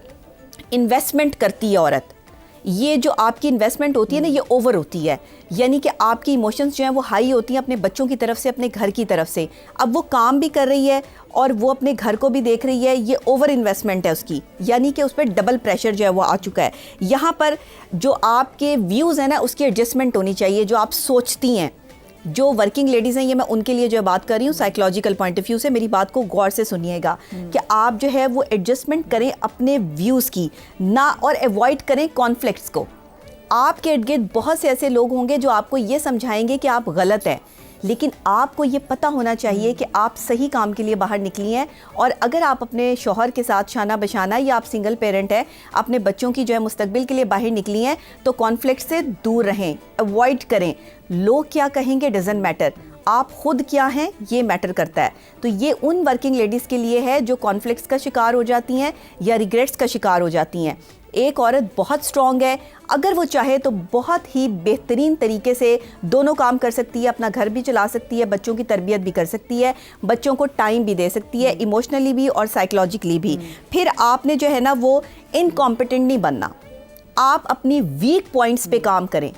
इन्वेस्टमेंट करती है औरत। ये जो आपकी इन्वेस्टमेंट होती है ना ये ओवर होती है, यानी कि आपकी इमोशंस जो हैं वो हाई होती हैं अपने बच्चों की तरफ से, अपने घर की तरफ से। अब वो काम भी कर रही है और वो अपने घर को भी देख रही है, ये ओवर इन्वेस्टमेंट है उसकी, यानी कि उस पर डबल प्रेशर जो है वो आ चुका है। यहाँ पर जो आपके व्यूज़ हैं ना उसकी एडजस्टमेंट होनी चाहिए, जो आप सोचती हैं। जो वर्किंग लेडीज़ हैं, ये मैं उनके लिए जो बात कर रही हूँ साइकोलॉजिकल पॉइंट ऑफ व्यू से, मेरी बात को गौर से सुनिएगा कि आप जो है वो एडजस्टमेंट करें अपने व्यूज़ की ना, और अवॉइड करें कॉन्फ्लिक्ट्स को। आपके इर्द गिर्द बहुत से ऐसे लोग होंगे जो आपको ये समझाएंगे कि आप गलत हैं, लेकिन आपको ये पता होना चाहिए कि आप सही काम के लिए बाहर निकली हैं। और अगर आप अपने शौहर के साथ शाना बशाना या आप सिंगल पेरेंट हैं, अपने बच्चों की जो है मुस्तकबिल के लिए बाहर निकली हैं तो कॉन्फ्लिक्ट से दूर रहें, अवॉइड करें। लोग क्या कहेंगे डजंट मैटर, आप खुद क्या हैं ये मैटर करता है। तो ये उन वर्किंग लेडीज़ के लिए है जो कॉन्फ्लिक्ट्स का शिकार हो जाती हैं या रिग्रेट्स का शिकार हो जाती हैं। एक औरत बहुत स्ट्रॉन्ग है, अगर वो चाहे तो बहुत ही बेहतरीन तरीके से दोनों काम कर सकती है, अपना घर भी चला सकती है, बच्चों की तरबियत भी कर सकती है, बच्चों को टाइम भी दे सकती है, इमोशनली भी और साइकोलॉजिकली भी। फिर आपने जो है ना वो इनकॉम्पिटेंट नहीं बनना, आप अपनी वीक पॉइंट्स पे काम करें।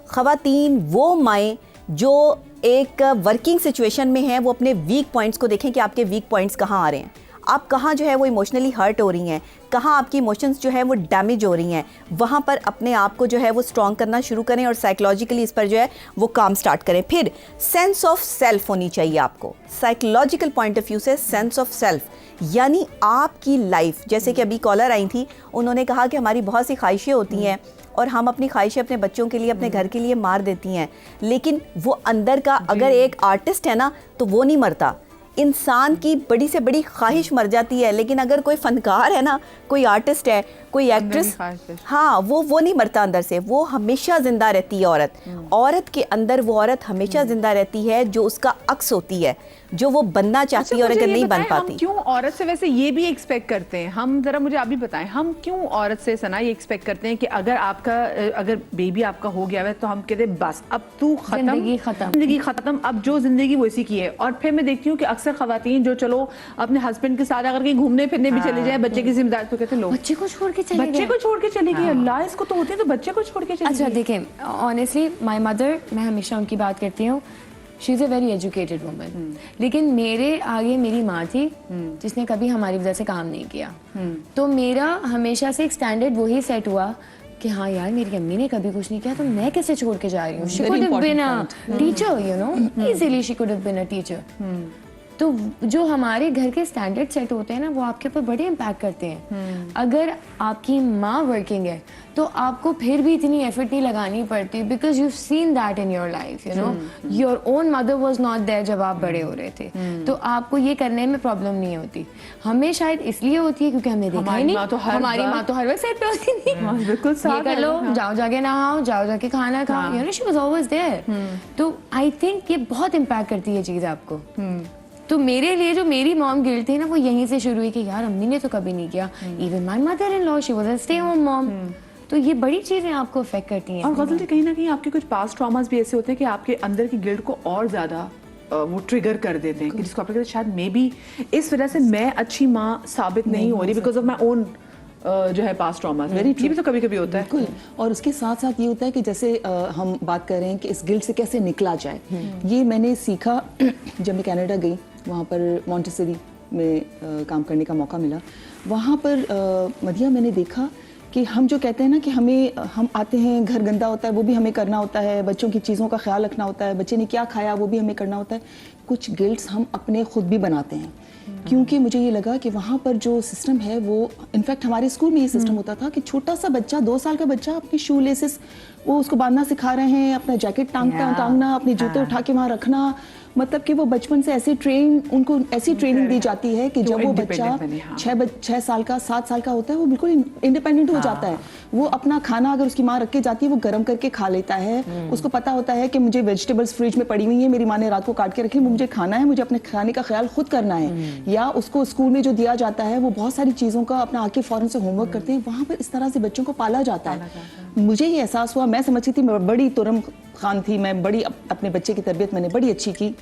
ख़वातीन वो माएँ जो एक वर्किंग सिचुएशन में हैं वो अपने वीक पॉइंट्स को देखें कि आपके वीक पॉइंट्स कहाँ आ रहे हैं, आप कहाँ जो है वो इमोशनली हर्ट हो रही हैं, कहाँ आपकी इमोशंस जो है वो डैमेज हो रही हैं, वहाँ पर अपने आप को जो है वो स्ट्रॉन्ग करना शुरू करें और साइकोलॉजिकली इस पर जो है वो काम स्टार्ट करें। फिर सेंस ऑफ सेल्फ होनी चाहिए आपको, साइकोलॉजिकल पॉइंट ऑफ व्यू से सेंस ऑफ सेल्फ, यानी आपकी लाइफ, जैसे कि अभी कॉलर आई थी, उन्होंने कहा कि हमारी बहुत सी ख्वाहिशें होती हैं और हम अपनी ख्वाहिशें अपने बच्चों के लिए, अपने घर के लिए मार देती हैं, लेकिन वो अंदर का अगर एक आर्टिस्ट है ना तो वो नहीं मरता। इंसान की बड़ी से बड़ी ख्वाहिश मर जाती है, लेकिन अगर कोई फनकार है ना, कोई आर्टिस्ट है, कोई एक्ट्रेस, हाँ वो नहीं मरता अंदर से, वो हमेशा ज़िंदा रहती है। औरत के अंदर वो औरत हमेशा ज़िंदा रहती है जो उसका अक्स होती है, जो वो बनना चाहती है और अगर नहीं बन पाती। हम क्यों औरत से वैसे ये भी एक्सपेक्ट करते हैं, हम जरा मुझे आप भी बताएं, हम क्यों औरत से सना ये एक्सपेक्ट करते हैं कि अगर बेबी आपका हो गया है तो हम कहते हैं बस अब तू जिंदगी खत्म, अब जो जिंदगी वो इसी की है। और फिर मैं देखती हूँ कि अक्सर खवातीन जो चलो अपने हस्बैंड के साथ अगर कहीं घूमने फिरने भी चले जाए, बच्चे की जिम्मेदारी तो कहते हैं लोग बच्चे को छोड़ के चले गए, अल्लाह इसको तो होते हैं तो बच्चे को छोड़ के चले अच्छा देखें, ऑनेस्टली माय मदर, मैं हमेशा उनकी बात करती हूँ, she is a very educated woman, लेकिन मेरे आगे मेरी माँ थी जिसने कभी हमारी वजह से काम नहीं किया। तो मेरा हमेशा से एक स्टैंडर्ड वही सेट हुआ कि हाँ यार मेरी अम्मी ने कभी कुछ नहीं किया तो मैं कैसे छोड़ के जा रही हूँ। She could have been a teacher, you know, easily she could have been a teacher. तो जो हमारे घर के स्टैंडर्ड सेट होते हैं ना वो आपके ऊपर बड़े इम्पैक्ट करते हैं। अगर आपकी माँ वर्किंग है तो आपको फिर भी इतनी एफर्ट नहीं लगानी पड़ती, because you seen that in your life, you know, your own mother was not there जब आप बड़े हो रहे थे, तो आपको ये करने में प्रॉब्लम नहीं होती। हमें शायद इसलिए होती है क्योंकि हमें देखा ही नहीं, हमारी माँ तो हर वक्त सेट पे होती थी, बिल्कुल ये कर लो, जाओ जाके नहाओ, जाओ जाके खाना खाओ, you know, she was always there. तो आई थिंक ये बहुत इम्पैक्ट करती है चीज़ आपको। तो मेरे लिए जो मेरी मॉम गिल्ट थी ना वो यहीं से शुरू हुई कि यार अम्मी ने तो कभी नहीं किया, even my mother in law, she was a stay home mom. तो ये बड़ी चीजें आपको अफेक्ट करती हैं। और गज़ल जी कहीं ना कहीं आपके कुछ पास्ट ट्रॉमास भी ऐसे होते हैं कि आपके अंदर की गिल्ट को और ज्यादा वो ट्रिगर कर देते हैं कि जिसको आप कहते हैं शायद मे बी इस वजह से मैं अच्छी माँ साबित नहीं हो रही बिकॉज ऑफ माई ओन जो है पास्ट ट्रॉमा। वेरी ट्रू, तो कभी कभी होता है। बिल्कुल। और उसके साथ साथ ये होता है कि जैसे हम बात कर रहे हैं कि इस गिल्ट से कैसे निकला जाए, ये मैंने सीखा जब मैं कनाडा गई, वहाँ पर मॉन्टेसरी में काम करने का मौका मिला। वहाँ पर मदिया मैंने देखा कि हम जो कहते हैं ना कि हम आते हैं, घर गंदा होता है वो भी हमें करना होता है, बच्चों की चीज़ों का ख्याल रखना होता है, बच्चे ने क्या खाया वो भी हमें करना होता है। कुछ गिल्ट्स हम अपने खुद भी बनाते हैं क्योंकि मुझे ये लगा कि वहाँ पर जो सिस्टम है वो, इनफैक्ट हमारे स्कूल में ये सिस्टम होता था कि छोटा सा बच्चा, 2 साल का बच्चा, अपनी शू लेसेस वो उसको बांधना सिखा रहे हैं, अपना जैकेट टांगना, अपने जूते उठा के वहाँ रखना, मतलब कि वो बचपन से ऐसे उनको ऐसी ट्रेनिंग दी जाती है कि जब वो बच्चा 6 साल का, 7 साल का होता है, वो बिल्कुल इंडिपेंडेंट हो जाता है। वो अपना खाना अगर उसकी माँ रख के जाती है वो गर्म करके खा लेता है। उसको पता होता है कि मुझे वेजिटेबल्स फ्रिज में पड़ी हुई है, मेरी माँ ने रात को काट के रखी, मुझे खाना है, मुझे अपने खाने का ख्याल खुद करना है। या उसको स्कूल में जो दिया जाता है वो बहुत सारी चीज़ों का अपना आके फौरन से होमवर्क करते हैं। वहाँ पर इस तरह से बच्चों को पाला जाता है। मुझे ये एहसास हुआ, मैं समझती थी मैं बड़ी तुरम खान थी, मैं बड़ी अपने बच्चे की तरबियत मैंने बड़ी अच्छी की,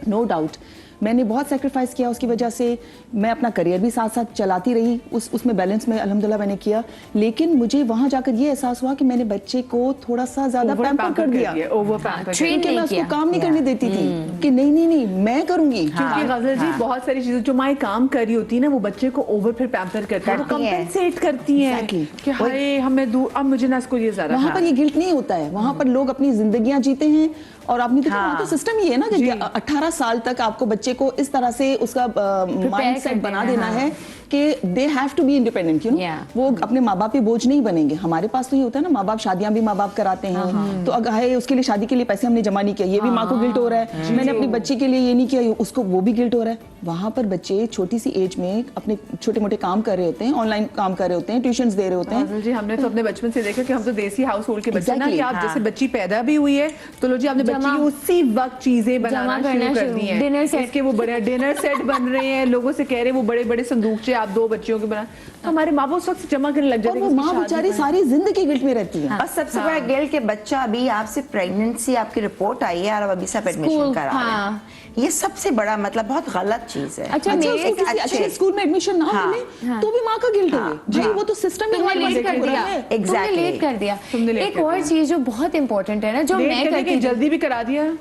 नो डाउट। मैंने बहुत सेक्रीफाइस किया उसकी वजह से, मैं अपना करियर भी साथ साथ चलाती रही, उसमें बैलेंस में अल्हम्दुलिल्लाह मैंने किया। लेकिन मुझे वहाँ जाकर ये एहसास हुआ कि मैंने बच्चे को थोड़ा सा ज्यादा पैम्पर कर दिया, क्योंकि मैं उसको काम नहीं करने देती थी कि नहीं मैं करूंगी। क्योंकि गजल जी बहुत सारी चीजें जो माएँ काम कर रही होती है ना, वो बच्चे को ओवर फिर पैम्पर करती है, वो कंपेंसेट करती है कि हाय हमें दूर, अब मुझे ना इसको ये ज्यादा। वहाँ पर ये गिल्ट नहीं होता है, वहाँ पर लोग अपनी जिंदगियां जीते हैं। और आपने देखा वहाँ तो सिस्टम ये है ना कि 18 साल तक आपको बच्चे को इस तरह से उसका माइंडसेट बना देना है कि they have to be independent, you know, वो अपने माँ बाप पे बोझ नहीं बनेंगे। हमारे पास तो ये होता है ना, माँ बाप शादियां भी माँ बाप कराते हैं, तो अगर उसके लिए शादी के लिए पैसे हमने जमा नहीं किया, ये भी माँ को गिल्ट हो रहा है, मैंने अपनी बच्ची के लिए ये नहीं किया, उसको वो भी गिल्ट हो रहा है। वहाँ पर बच्चे छोटी सी एज में अपने छोटे मोटे काम कर रहे होते हैं, ऑनलाइन काम कर रहे होते हैं, ट्यूशंस दे रहे होते हैं। जी हमने तो अपने बचपन से देखा कि हम तो देसी हाउस होल्ड के बच्चे ना, कि आप जैसे बच्ची पैदा भी हुई है तो लो जी आपने बच्ची की उसी वक्त चीजें बनाना शुरू कर दी हैं। डिनर सेट के वो बड़े डिनर सेट बन रहे हैं, लोगों से कह रहे हैं वो बड़े बड़े संदूकचे आप 2 बच्चियों के बना, तो हमारे माँ बाप उस वक्त जमा करने लग जाते हैं। और वो माँ बेचारी सारी जिंदगी गिल्ट में रहती है। और सबसे बड़ा गिल्ट कि बच्चा अभी आपसे प्रेगनेंसी आपकी रिपोर्ट आई है और अभी सब एडमिशन करा रहे हैं, ये सबसे बड़ा मतलब बहुत गलत चीज है। अच्छा मेरे किसी अच्छे स्कूल में एडमिशन ना मिले तो भी माँ का गिल्ट है भाई, वो तो सिस्टम तुमने लेट कर दिया, तुमने लेट कर दिया। एक और चीज जो बहुत इंपॉर्टेंट है ना, जो मैं करती जल्दी भी करा दिया।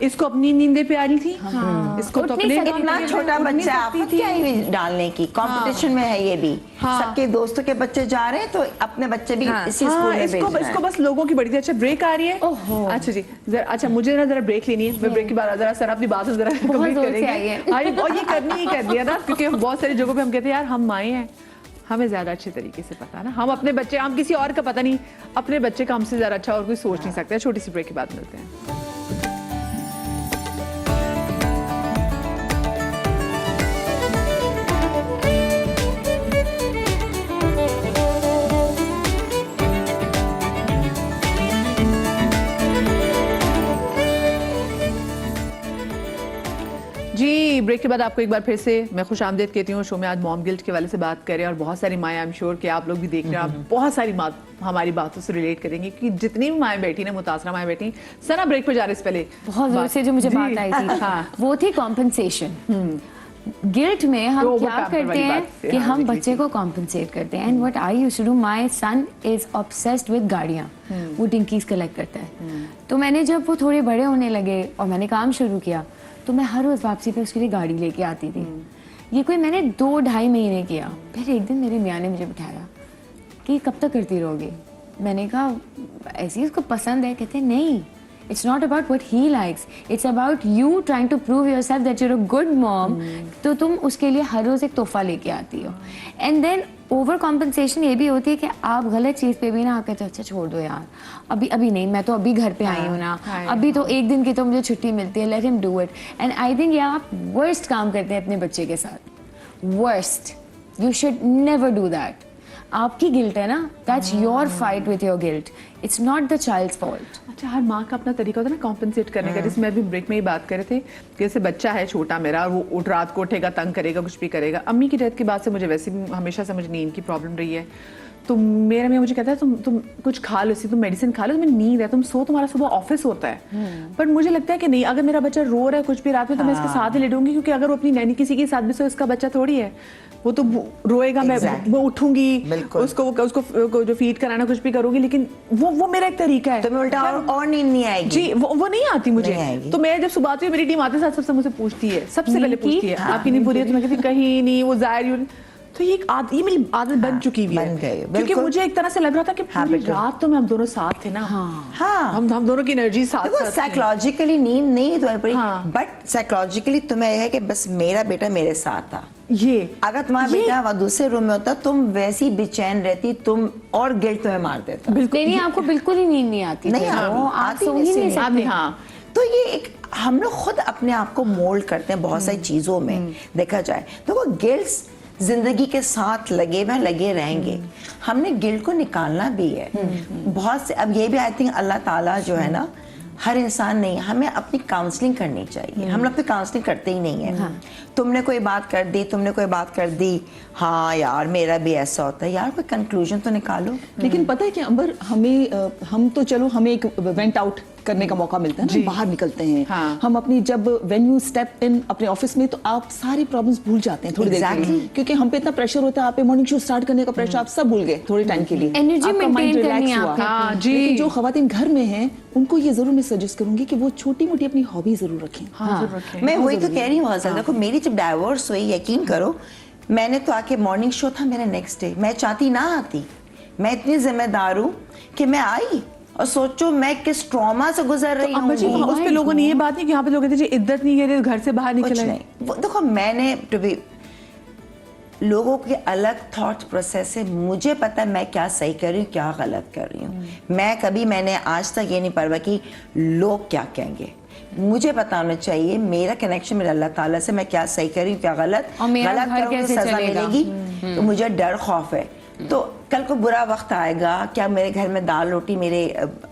इसको अपनी नींदें प्यारी थी, इसको तो अपने इतना छोटा बच्चा आफत क्या है डालने की, कंपटीशन में है ये भी, सबके दोस्तों के बच्चे जा रहे हैं तो अपने बच्चे भी इसी स्कूल में भेजना है। इसको बस लोगों की बड़ी थी। अच्छा ब्रेक आ रही है, अच्छा जी अच्छा मुझे ना जरा ब्रेक लेनी है, मैं ब्रेक के बाद जरा सर अपनी बात जरा कंप्लीट करेंगे। और ये करनी ही कर दिया ना, क्योंकि बहुत सारी जगहों पे हम कहते हैं यार हम माएँ हैं, हमें ज्यादा अच्छे तरीके से पता है ना, हम अपने बच्चे, हम किसी और का पता नहीं, अपने बच्चे का हमसे ज्यादा अच्छा और कोई सोच नहीं सकता। छोटी सी ब्रेक के बाद मिलते हैं। जी ब्रेक के बाद आपको एक बार फिर से मैं खुश आमदेद कहती हूँ। शो में आज मॉम गिल्ट के वाले से बात करें और बहुत सारी माएँ, आई एम श्योर कि आप लोग भी देख रहे हैं, आप बहुत सारी हमारी बातों से रिलेट करेंगे कि जितनी भी माएँ बैठी ना, मुतासरा माएँ बैठी। सना ब्रेक पे जा रहे, इससे पहले बहुत जोर से जो मुझे बात आई थी वो थी कॉम्पनसेशन। गिल्ट में हम क्या करते हैं कि हम बच्चे को कॉम्पनसेट करते हैं। And what I used to do, my son is obsessed with गाड़ियाँ, वो टिंकीज कलेक्ट करता है। तो मैंने जब वो थोड़े बड़े होने लगे और मैंने काम शुरू किया तो मैं हर रोज वापसी पे उसके लिए गाड़ी लेके आती थी। ये कोई मैंने 2-2.5 महीने किया। फिर एक दिन मेरे मियाँ ने मुझे बिठाया कि कब तक करती रहोगे। मैंने कहा ऐसी उसको पसंद है। कहते नहीं, it's not about what he likes, it's about you trying to prove yourself that you're a good mom। तो तुम उसके लिए हर रोज एक तोहफा लेके आती हो। एंड देन ओवर कॉम्पनसेशन ये भी होती है कि आप गलत चीज़ पे भी ना आकर अच्छा छोड़ दो यार, अभी नहीं, मैं तो अभी घर पे आई हूँ ना, अभी तो एक दिन की तो मुझे छुट्टी मिलती है, let him do it. And I think ये आप वर्स्ट काम करते हैं अपने बच्चे के साथ, worst. You should never do that. आपकी गिल्ट है ना, that's your fight with your guilt, it's not the child's fault. अच्छा हर माँ का अपना तरीका होता है ना कॉम्पनसेट करने का। जैसे मैं अभी ब्रेक में ही बात कर रहे थे कि जैसे बच्चा है छोटा मेरा, वो उठ रात को उठेगा, तंग करेगा, कुछ भी करेगा। अम्मी की डेथ के बाद से मुझे वैसे भी हमेशा से मुझे नींद की प्रॉब्लम रही है। तो मेरा मियाँ मुझे कहता है तुम कुछ खा लो, तुम मेडिसिन खा लो, तुम्हें नींद है, तुम सो, तुम्हारा सुबह ऑफिस होता है। पर मुझे लगता है कि नहीं, अगर मेरा बच्चा रो रहा है कुछ भी रात में तो मैं इसके साथ ही लेटूंगी, क्योंकि अगर वो अपनी नैनी किसी के साथ भी सो, इसका बच्चा थोड़ी है, वो तो रोएगा, मैं उठूंगी, उसको जो फीड कराना कुछ भी करूंगी, लेकिन वो मेरा एक तरीका है। तो उल्टा और नींद नहीं आएगी जी, वो नहीं आती मुझे। तो मैं जब सुबह आती हूँ, मेरी टीम आते साथ सबसे मुझसे पूछती है, सबसे पहले पूछती है आपकी नींद पूरी है? तो मैं कहती कहीं नहीं, वो जाहिर। तो ये ये मेरी आदत बन चुकी हुई है, बन गई, क्योंकि बिल्कुल। मुझे एक तरह से लग रहा था कि पूरी बिल्कुल। रात तो में हम दोनों साथ थे ना। हाँ। हम दोनों की एनर्जी साथ देखो साथ थी। साइकोलॉजिकली नींद नहीं तुम्हें पड़ी, हाँ। बट साइकोलॉजिकली तुम्हें यह है कि बस मेरा बेटा मेरे साथ था। ये अगर तुम्हारा बेटा वहाँ दूसरे रूम में होता तुम वैसी बेचैन रहती, तुम और गिल्ट तुम्हें मार देता। नहीं, आपको बिल्कुल ही नींद नहीं आती नहीं थी। आती, आप आती सो ही नहीं नहीं थी। सकते। हाँ। तो ये एक हम लोग खुद अपने आप को मोल्ड करते हैं बहुत सारी चीजों में, देखा जाए तो वो गिल्ट जिंदगी के साथ लगे रहेंगे। हमने गिल्ट को निकालना भी है बहुत से। अब ये भी आई थिंक अल्लाह ताला जो है ना, हर इंसान नहीं, हमें अपनी काउंसलिंग करनी चाहिए। हम लोग तो काउंसलिंग करते ही नहीं है। तुमने कोई बात कर दी, हाँ यार मेरा भी ऐसा होता है, यार कोई कंक्लूजन तो निकालो। लेकिन पता है कि अंबर, हम तो चलो हमें एक वेंट आउट करने का मौका मिलता है ना, हम बाहर निकलते हैं। हाँ। हम अपनी जब व्हेन यू स्टेप इन अपने ऑफिस में, तो आप सारी प्रॉब्लम्स भूल जाते हैं थोड़ी देर के लिए, क्योंकि हम पे इतना प्रेशर होता है। आप पे मॉर्निंग शो स्टार्ट करने का प्रेशर, आप सब भूल गए थोड़े टाइम के लिए। Energy आपका maintain mind relax करनी है हुआ। आपकी। हाँ, जी। लेकिन जो खवातीन घर में हैं, उनको ये जरूर मैं सजेस्ट करूंगी कि वो छोटी मोटी अपनी हॉबी जरूर रखें। मैं वही तो कह रही हूँ असल। देखो मेरी जब डाइवोर्स हुई, यकीन करो, मैंने तो आके मॉर्निंग शो था मेरा नेक्स्ट डे, मैं चाहती ना आती। मैं इतनी जिम्मेदार हूँ कि मैं आई, और सोचो मैं किस ट्रॉमा से गुजर रही अम्बर जी, हूँ। उस पे लोगों ने ये बात नहीं कि यहाँ पे लोग कहते हैं जी इद्दत नहीं कह रहे, घर से बाहर कुछ निकले। नहीं, वो देखो मैंने to be लोगों के अलग थॉट प्रोसेस है। मुझे पता है मैं क्या सही कर रही हूँ, क्या गलत कर रही हूँ। मैंने आज तक ये नहीं परवाह कि लोग क्या कहेंगे। मुझे पता होना चाहिए मेरा कनेक्शन मेरा अल्लाह ताला से, मैं क्या सही कर रही हूँ, क्या गलत। और मेरा गलत घर करूँगी तो कैसे सजा चलेगा। मिलेगी, तो मुझे डर खौफ है। तो कल को बुरा वक्त आएगा, क्या मेरे घर में दाल रोटी मेरे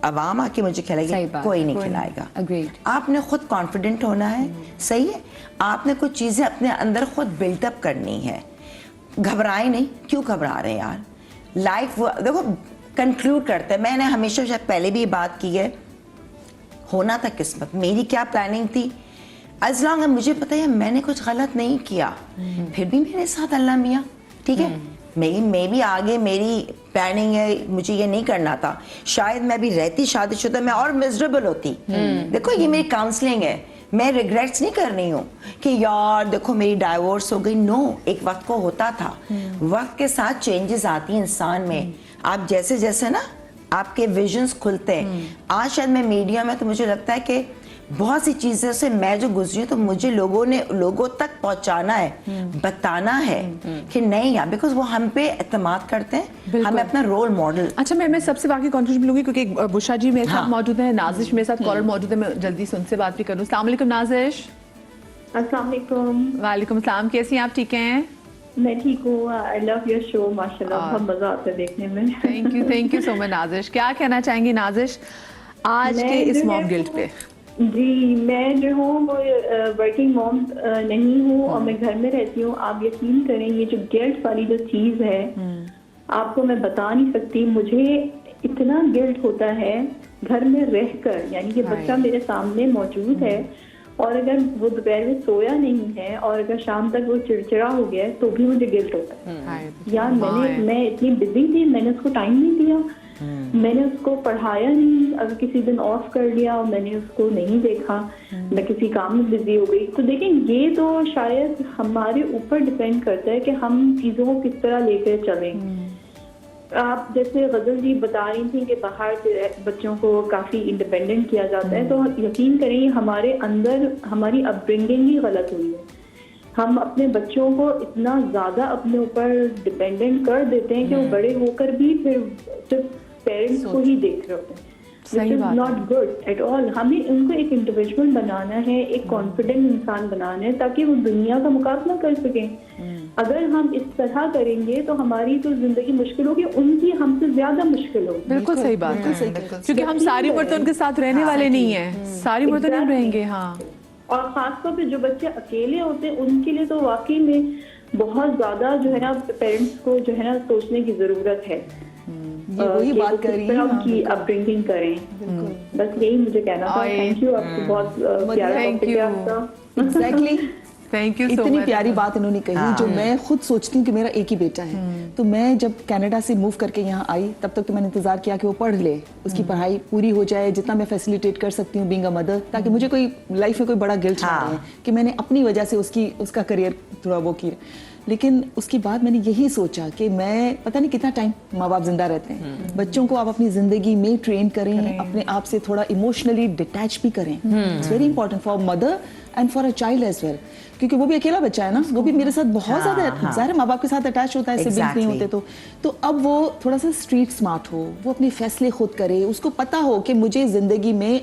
अवाम आके मुझे सही खिलाएगी? बात, कोई नहीं कोई खिलाएगा। Agreed. आपने खुद कॉन्फिडेंट होना है, सही है। आपने कुछ चीजें अपने अंदर खुद बिल्टअप करनी है। घबराए नहीं, क्यों घबरा रहे हैं यार? लाइफ देखो कंक्लूड करते हैं। मैंने हमेशा शायद पहले भी ये बात की है, होना था किस्मत। मेरी क्या प्लानिंग थी, एज लॉन्ग है मुझे पता है मैंने कुछ गलत नहीं किया, फिर भी मेरे साथ अल्लाह मियाँ, ठीक है। मैं भी आगे मेरी प्लानिंग है, मुझे ये नहीं करना था। शायद मैं भी रहती शादीशुदा, मैं और मिजरेबल होती। देखो ये मेरी काउंसलिंग है, मैं रिग्रेट्स नहीं कर रही हूँ कि यार देखो मेरी डाइवोर्स हो गई। नो, एक वक्त को होता था। वक्त के साथ चेंजेस आती हैं इंसान में। आप जैसे जैसे ना आपके विजन्स खुलते हैं। आज शायद मैं मीडिया में, तो मुझे लगता है कि बहुत सी चीज़ें से मैं जो गुजरी हूँ, तो मुझे लोगों तक पहुँचाना है, बताना है कि नहीं यार, बिकॉज वो हम पे एतमाद करते हैं, हमें अपना रोल मॉडल। अच्छा, मैं सबसे बाकी कंट्रीब्यूशन लूंगी, क्योंकि बुशा जी मेरे साथ मौजूद है, नाजिश मेरे साथ कॉलर मौजूद है, मैं जल्दी से उनसे बात भी करूँ। अस्सलाम वालेकुम नाजिश। अस्सलाम वालेकुम। वालेकुम अस्सलाम, कैसी हैं आप? ठीक हैं? मैं ठीक हूँ। आई लव योर शो, माशाल्लाह बहुत मजा आता है देखने में। Thank you so much Nazish. क्या कहना चाहेंगी नाजिश आज के इस मॉम गिल्ट पे? जी, मैं जो हूँ वो वर्किंग मॉम नहीं हूँ और मैं घर में रहती हूँ। आप यकीन करें, ये जो गिल्ट वाली जो चीज़ है, आपको मैं बता नहीं सकती। मुझे इतना गिल्ट होता है घर में रहकर, यानी कि बच्चा मेरे सामने मौजूद है और अगर वो दोपहर में सोया नहीं है और अगर शाम तक वो चिड़चिड़ा हो गया है, तो भी मुझे गिल्ट होता है। यार मैं इतनी बिजी थी, मैंने उसको टाइम नहीं दिया, मैंने उसको पढ़ाया नहीं। अगर किसी दिन ऑफ कर लिया और मैंने उसको नहीं देखा, मैं किसी काम में बिजी हो गई। तो देखें, ये तो शायद हमारे ऊपर डिपेंड करता है कि हम चीज़ों को किस तरह लेकर चलें। आप जैसे गजल जी बता रही थी कि बाहर बच्चों को काफ़ी इंडिपेंडेंट किया जाता है, तो यकीन करें हमारे अंदर हमारी अपब्रिंगिंग ही गलत हुई है। हम अपने बच्चों को इतना ज़्यादा अपने ऊपर डिपेंडेंट कर देते हैं कि वो बड़े होकर भी फिर सिर्फ पेरेंट्स को ही देख रहे होते हैं। Which is not good at all। हमें उनको एक इंडिविजुअल बनाना है, एक कॉन्फिडेंट इंसान बनाना है, ताकि वो दुनिया का मुकाबला कर सकें। अगर हम इस तरह करेंगे तो हमारी तो जिंदगी मुश्किल होगी, उनकी हमसे ज्यादा मुश्किल होगी। बिल्कुल सही बात है, क्योंकि हम सारी उम्र तो उनके साथ रहने वाले नहीं हैं, सारी उम्र तो नहीं रहेंगे। हाँ, और खासतौर पे जो बच्चे अकेले होते हैं उनके लिए तो वाकई में बहुत ज्यादा जो है ना पेरेंट्स को जो है ना सोचने की जरूरत है। ये वही बात कर रही है, उनकी अपब्रिंगिंग करें। बस यही मुझे कहना था। थैंक यू, आपको बहुत प्यारा टॉपिक है आपका। Exactly, thank you so much. इतनी प्यारी बात इन्होंने कही, जो मैं खुद सोचती हूँ कि मेरा एक ही बेटा है। तो मैं जब कनाडा से मूव करके यहाँ आई, तब तक तो मैंने इंतजार किया कि वो पढ़ ले, उसकी पढ़ाई पूरी हो जाए, जितना मैं फैसिलिटेट कर सकती हूँ बीइंग अ मदर, ताकि मुझे कोई लाइफ में कोई बड़ा गिल्ट ना रहे कि मैंने अपनी वजह से उसका करियर थोड़ा वो किया। लेकिन उसके बाद मैंने यही सोचा कि मैं पता नहीं कितना टाइम माँ बाप जिंदा रहते हैं, बच्चों को आप अपनी ज़िंदगी में ट्रेन करें, अपने आप से थोड़ा इमोशनली डिटैच भी करें। It's very important for mother and for a child as well, क्योंकि वो भी अकेला बच्चा है ना, वो भी मेरे साथ बहुत ज़्यादा ज़ाहिर माँ बाप के साथ अटैच होता है, सिबलिंग्स नहीं होते तो अब वो थोड़ा सा स्ट्रीट स्मार्ट हो, वो अपने फैसले खुद करे, उसको पता हो कि मुझे ज़िंदगी में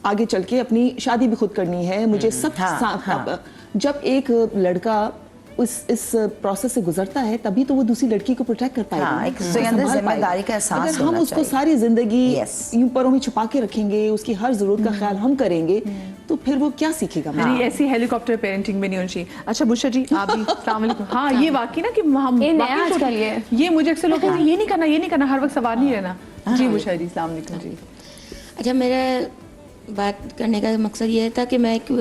आगे चल के अपनी शादी भी खुद करनी है, मुझे सब जब एक लड़का इस प्रोसेस से गुजरता है तभी तो वो दूसरी लड़की को प्रोटेक्ट कर पाएगा। उसके अंदर जिम्मेदारी का एहसास अगर हम होना उसको चाहिए। सारी जिंदगी यूं परों में छुपा के रखेंगे, उसकी हर जरूरत का ख्याल हम करेंगे, तो फिर वो क्या सीखेगा? मेरी ऐसी हेलीकॉप्टर पेरेंटिंग में नहीं होनी चाहिए। अच्छा बुशरा जी आप भी अस्सलाम वालेकुम। हाँ ये वाकई ना कि हम ये नया वाकई आजकल ये मुझे अक्सर लोग कहते हैं ये नहीं करना, हर वक्त सवार नहीं रहना। जी बुशरा जी अस्सलाम वालेकुम जी। अच्छा, मेरा बात करने का मकसद ये था कि मैं एक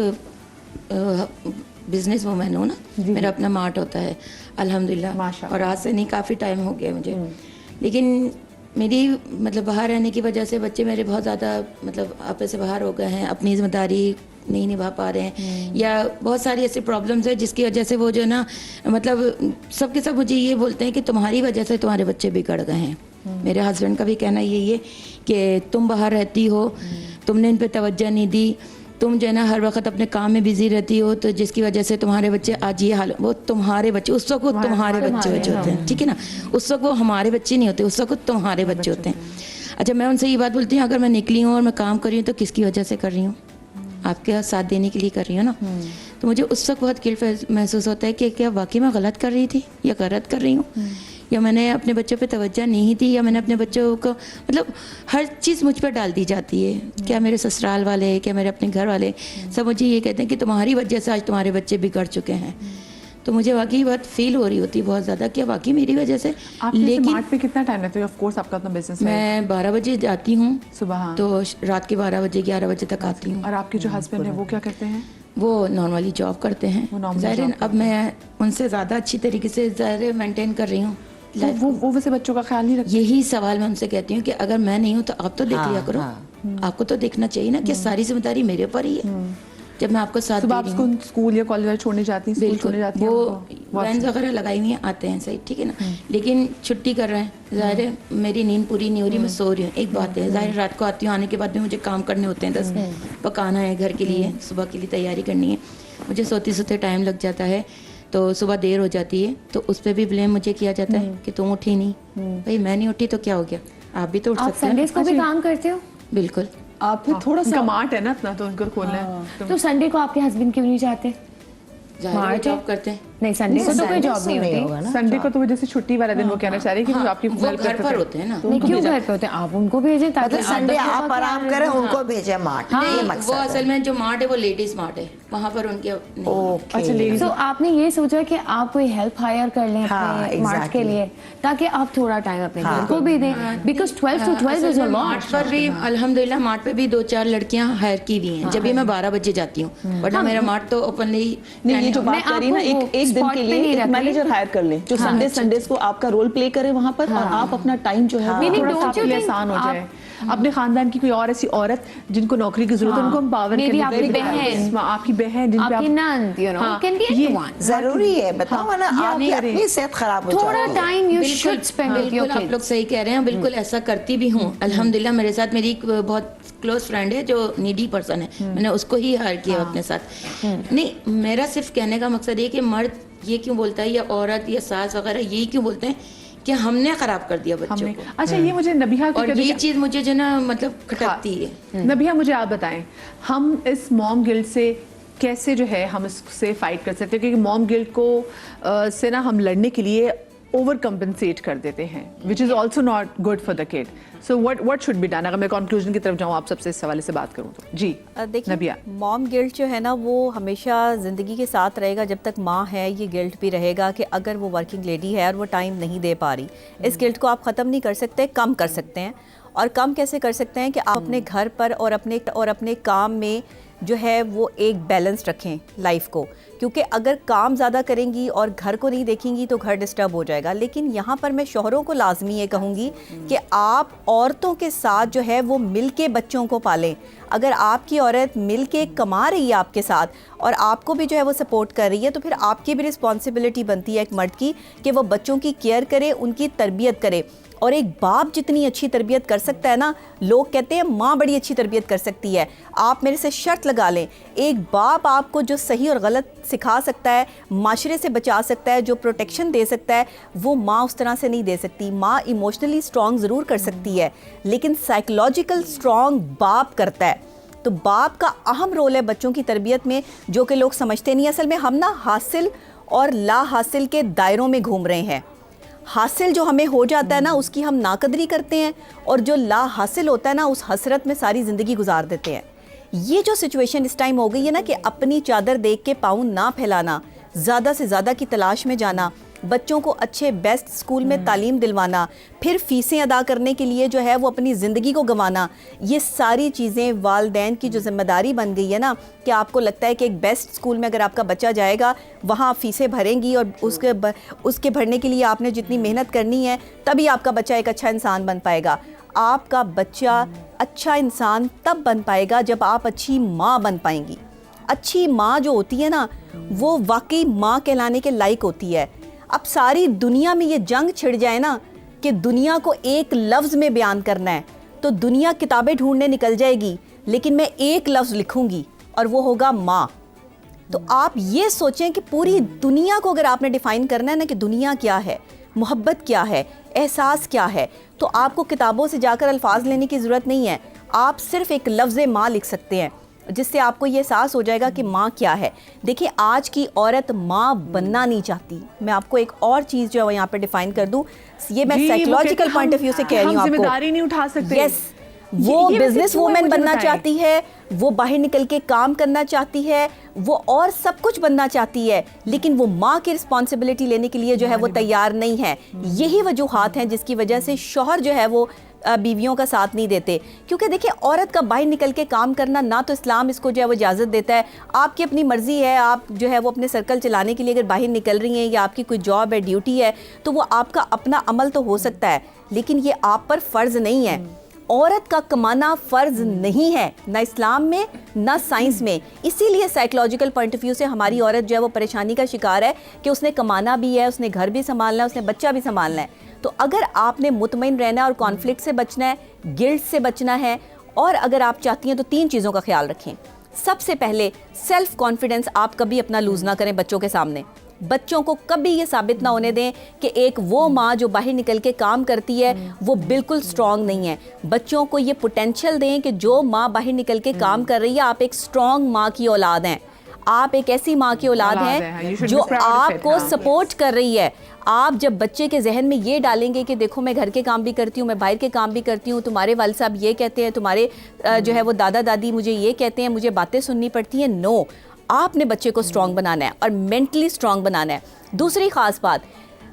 बिजनेस वूमेन हूँ ना, मेरा अपना मार्ट होता है अल्हम्दुलिल्लाह, माशाअल्लाह। और आज से नहीं काफ़ी टाइम हो गया मुझे, लेकिन मेरी मतलब बाहर रहने की वजह से बच्चे मेरे बहुत ज़्यादा मतलब आपे से बाहर हो गए हैं, अपनी जिम्मेदारी नहीं निभा पा रहे हैं, या बहुत सारी ऐसी प्रॉब्लम्स है जिसकी वजह से वो जो है ना मतलब सबके सब मुझे ये बोलते हैं कि तुम्हारी वजह से तुम्हारे बच्चे बिगड़ गए हैं। मेरे हस्बैंड का भी कहना यही है कि तुम बाहर रहती हो, तुमने इन पे तवज्जो नहीं दी, तुम जो है ना हर वक्त अपने काम में बिजी रहती हो, तो जिसकी वजह से तुम्हारे बच्चे आज ये हाल, वो तुम्हारे बच्चे उस वक्त वो तुम्हारे बच्चे होते हैं, ठीक है ना, उस वक्त वो हमारे बच्चे नहीं होते, उस वक्त तुम्हारे बच्चे होते हैं। अच्छा, मैं उनसे ये बात बोलती हूँ, अगर मैं निकली हूँ और मैं काम कर रही हूँ तो किसकी वजह से कर रही हूँ? आपके साथ देने के लिए कर रही हूँ ना। तो मुझे उस वक्त बहुत गिल्ट महसूस होता है कि क्या वाकई मैं गलत कर रही थी या गलत कर रही हूँ, या मैंने अपने बच्चों पे तवज्जो नहीं दी, या मैंने अपने बच्चों को मतलब हर चीज़ मुझ पर डाल दी जाती है। क्या मेरे ससुराल वाले, क्या मेरे अपने घर वाले सब मुझे ये कहते हैं कि तुम्हारी वजह से आज तुम्हारे बच्चे बिगड़ चुके हैं। तो मुझे वाकई बहुत फील हो रही होती बहुत ज़्यादा कि वाकई मेरी वजह से। लेकिन मार्ट पे कितना टाइम रहता है? ऑफ कोर्स आपका अपना बिजनेस है। मैं 12 बजे जाती हूँ सुबह, तो रात के 12 बजे 11 बजे तक आती हूँ। और आपके जो हस्बैंड है वो क्या करते हैं? वो नॉर्मली जॉब करते हैं। ज़ाहिर है अब मैं उनसे ज़्यादा अच्छी तरीके से ज़ाहिर मेंटेन कर रही हूँ। वो वैसे बच्चों का ख्याल नहीं रखते? यही सवाल मैं उनसे कहती हूँ कि अगर मैं नहीं हूँ तो आप तो देख लिया करो। आपको तो देखना चाहिए ना कि सारी जिम्मेदारी मेरे ऊपर ही है। जब मैं आपको साथ दे रही हूँ, स्कूल या कॉलेज छोड़ने जाती हैं, बिल्कुल वो वैन वगैरह लगाई हुई हैं, आते हैं सही, ठीक है ना, लेकिन छुट्टी कर रहे हैं, ज़ाहिर है मेरी नींद पूरी नहीं हो रही, मैं सो रही हूँ, एक बात है। ज़ाहिर रात को आती हूँ, आने के बाद भी मुझे काम करने होते हैं, 10 पकाना है घर के लिए, सुबह के लिए तैयारी करनी है, मुझे सोते टाइम लग जाता है, तो सुबह देर हो जाती है, तो उस पर भी ब्लेम मुझे किया जाता है कि तुम उठी नहीं। भाई मैं नहीं उठी तो क्या हो गया, आप भी तो उठ सकते हैं। संडेज को भी काम करते हो? बिल्कुल। आप फिर थोड़ा सा मार्ट है ना अपना, तो उनको खोलना है। तो संडे को आपके हस्बैंड क्यों नहीं जाते? ज़ाहिर जॉब करते हैं। नहीं, संडे को तो कोई जॉब नहीं होती। संडे को तो वो जैसे छुट्टी वाला दिन वो कहना चाह रही है कि वो आपकी वो घर पर होते हैं ना। नहीं, क्यों घर पे होते हैं? आप उनको भेजें ताकि मतलब संडे आप आराम करें, उनको भेजे मार्ट। ये वो मकसद है। असल में जो मार्ट है वो लेडीज मार्ट है, वहाँ पर उनके अच्छा लेडीज। तो आपने ये सोचा कि आप कोई हेल्प हायर कर लें हाँ, अपने मार्ट के exactly. लिए, ताकि आप थोड़ा टाइम अपने घर को भी दें, because 12 to 12 is a mart lot. पर भी अल्हम्दुलिल्लाह मार्ट पे भी 2-4 लड़कियां हायर की हुई हैं, जब भी मैं 12 बजे जाती हूँ, वरना मेरा मार्ट तो ओपनली। नहीं, ये जो मैं बात करी ना, आपको एक दिन spot के पे लिए नहीं एक रख रही। मैनेजर हायर कर ले जो संडेज को आपका रोल प्ले करे वहाँ पर, और आप अपना टाइम जो है Meaning, थोड़ा सा don't आपके you लिए think आसान हो आप- जाए। अपने खानदान की कोई और ऐसी औरत जिनको नौकरी की जरूरत है, उनको empower Maybe करने आपकी के लिए बहन, आपकी बहन जिन पे आपकी आप नंद, you know, हाँ, can be ये anyone. जरूरी है, बताओ ना, आपकी करें। अपनी सेहत खराब हो थोड़ा जाती है। टाइम यू बिल्कुल शुड स्पेंड विद योर बिल्कुल आप लोग किड्स। सही कह रहे हैं, बिल्कुल ऐसा करती भी हूँ अल्हम्दुलिल्लाह। मेरे साथ मेरी एक बहुत क्लोज फ्रेंड है जो नीडी पर्सन है, मैंने उसको ही हायर किया अपने साथ। नहीं, मेरा सिर्फ कहने का मकसद ये कि मर्द ये क्यों बोलता है, या औरत या सास वगैरह यही क्यों बोलते हैं कि हमने खराब कर दिया बच्चों हमने। को। अच्छा ये मुझे नबिहा को और ये चीज मुझे जो ना मतलब खटकती है। नबिहा मुझे आप बताएं, हम इस मॉम गिल्ट से कैसे जो है हम इससे फाइट कर सकते हैं? क्योंकि मॉम गिल्ट को से ना हम लड़ने के लिए ओवर कंपनसेट कर देते हैं, which is also not good for the kid. So what should be done? अगर मैं कंक्लूजन की तरफ जाऊँ, आप सबसे इस हवाले से बात करूँ तो जी देखिए, नबिया। मॉम गिल्ट जो है ना वो हमेशा ज़िंदगी के साथ रहेगा, जब तक माँ है ये गिल्ट भी रहेगा कि अगर वो वर्किंग लेडी है और वो टाइम नहीं दे पा रही। इस गिल्ट को आप ख़त्म नहीं कर सकते, कम कर सकते हैं। और कम कैसे कर सकते हैं कि आप अपने घर पर और अपने काम में जो है वो एक बैलेंस रखें लाइफ को, क्योंकि अगर काम ज़्यादा करेंगी और घर को नहीं देखेंगी तो घर डिस्टर्ब हो जाएगा। लेकिन यहाँ पर मैं शौहरों को लाजमी ये कहूँगी कि आप औरतों के साथ जो है वो मिल के बच्चों को पालें। अगर आपकी औरत मिल के कमा रही है आपके साथ और आपको भी जो है वो सपोर्ट कर रही है, तो फिर आपकी भी रिस्पॉन्सिबिलिटी बनती है एक मर्द की कि वो बच्चों की केयर करे, उनकी तरबियत करे। और एक बाप जितनी अच्छी तरबियत कर सकता है ना, लोग कहते हैं माँ बड़ी अच्छी तरबियत कर सकती है। आप मेरे से शर्त लगा लें, एक बाप आपको जो सही और गलत सिखा सकता है, माशरे से बचा सकता है, जो प्रोटेक्शन दे सकता है, वो माँ उस तरह से नहीं दे सकती। माँ इमोशनली स्ट्रॉन्ग ज़रूर कर सकती है, लेकिन साइकोलॉजिकल स्ट्रॉन्ग बाप करता है। तो बाप का अहम रोल है बच्चों की तरबियत में, जो कि लोग समझते नहीं। असल में हम ना हासिल और ला हासिल के दायरों में घूम रहे हैं। हासिल जो हमें हो जाता है ना, उसकी हम नाकदरी करते हैं, और जो ला हासिल होता है ना, उस हसरत में सारी ज़िंदगी गुजार देते हैं। ये जो सिचुएशन इस टाइम हो गई है ना कि अपनी चादर देख के पाँव ना फैलाना, ज़्यादा से ज़्यादा की तलाश में जाना, बच्चों को अच्छे बेस्ट स्कूल में तालीम दिलवाना, फिर फ़ीसें अदा करने के लिए जो है वो अपनी ज़िंदगी को गंवाना, ये सारी चीज़ें वालिदैन की जो ज़िम्मेदारी बन गई है ना, कि आपको लगता है कि एक बेस्ट स्कूल में अगर आपका बच्चा जाएगा, वहाँ फ़ीसें भरेंगी और उसके भरने के लिए आपने जितनी मेहनत करनी है, तभी आपका बच्चा एक अच्छा इंसान बन पाएगा। आपका बच्चा अच्छा इंसान तब बन पाएगा जब आप अच्छी माँ बन पाएंगी। अच्छी माँ जो होती है ना, वो वाकई माँ कहलाने के लायक होती है। अब सारी दुनिया में ये जंग छिड़ जाए ना कि दुनिया को एक लफ्ज़ में बयान करना है, तो दुनिया किताबें ढूंढने निकल जाएगी, लेकिन मैं एक लफ्ज़ लिखूंगी और वो होगा माँ। तो आप ये सोचें कि पूरी दुनिया को अगर आपने डिफ़ाइन करना है ना कि दुनिया क्या है, मोहब्बत क्या है, एहसास क्या है, तो आपको किताबों से जाकर अल्फाज लेने की ज़रूरत नहीं है। आप सिर्फ़ एक लफ्ज़ माँ लिख सकते हैं, जिससे आपको ये एहसास हो जाएगा कि माँ क्या है। देखिए, आज की औरत माँ बनना नहीं चाहती। मैं आपको एक और चीज़ जो है यहाँ पे डिफाइन कर दूँ, ये मैं साइकोलॉजिकल पॉइंट ऑफ व्यू से कह रही हूँ आपको। जिम्मेदारी नहीं उठा सकते। यस, वो बिजनेस वूमेन बनना चाहती है, वो बाहर निकल के काम करना चाहती है, वो और सब कुछ बनना चाहती है, लेकिन वो माँ की रिस्पॉन्सिबिलिटी लेने के लिए जो है वो तैयार नहीं है। यही वजूहात हैं जिसकी वजह से शौहर जो है वो बीवियों का साथ नहीं देते। क्योंकि देखिए, औरत का बाहर निकल के काम करना ना तो इस्लाम इसको जो है वो इजाज़त देता है। आपकी अपनी मर्ज़ी है, आप जो है वो अपने सर्कल चलाने के लिए अगर बाहर निकल रही हैं, या आपकी कोई जॉब है, ड्यूटी है, तो वो आपका अपना अमल तो हो सकता है, लेकिन ये आप पर फ़र्ज़ नहीं है। औरत का कमाना फ़र्ज़ नहीं है, ना इस्लाम में ना साइंस में। इसीलिए साइकोलॉजिकल पॉइंट ऑफ व्यू से हमारी औरत जो है वो परेशानी का शिकार है कि उसने कमाना भी है, उसने घर भी संभालना है, उसने बच्चा भी संभालना है। तो अगर आपने मुतमईन रहना है और कॉन्फ्लिक्ट से बचना है, गिल्ट से बचना है, और अगर आप चाहती हैं तो 3 चीज़ों का ख्याल रखें। सबसे पहले, सेल्फ कॉन्फिडेंस आप कभी अपना लूज़ ना करें बच्चों के सामने। बच्चों को कभी ये साबित ना होने दें कि एक वो माँ जो बाहर निकल के काम करती है वो बिल्कुल स्ट्रॉन्ग नहीं है। बच्चों को ये पोटेंशियल दें कि जो माँ बाहर निकल के काम कर रही है, आप एक स्ट्रॉन्ग माँ की औलाद हैं। आप एक ऐसी माँ की औलाद हैं जो आपको सपोर्ट कर रही है। आप जब बच्चे के जहन में ये डालेंगे कि देखो, मैं घर के काम भी करती हूँ, मैं बाहर के काम भी करती हूँ, तुम्हारे वालिद साहब ये कहते हैं, तुम्हारे जो है वो दादा दादी मुझे ये कहते हैं, मुझे बातें सुननी पड़ती हैं। नो, आपने बच्चे को स्ट्रॉन्ग बनाना है और मेंटली स्ट्रॉन्ग बनाना है। दूसरी ख़ास बात,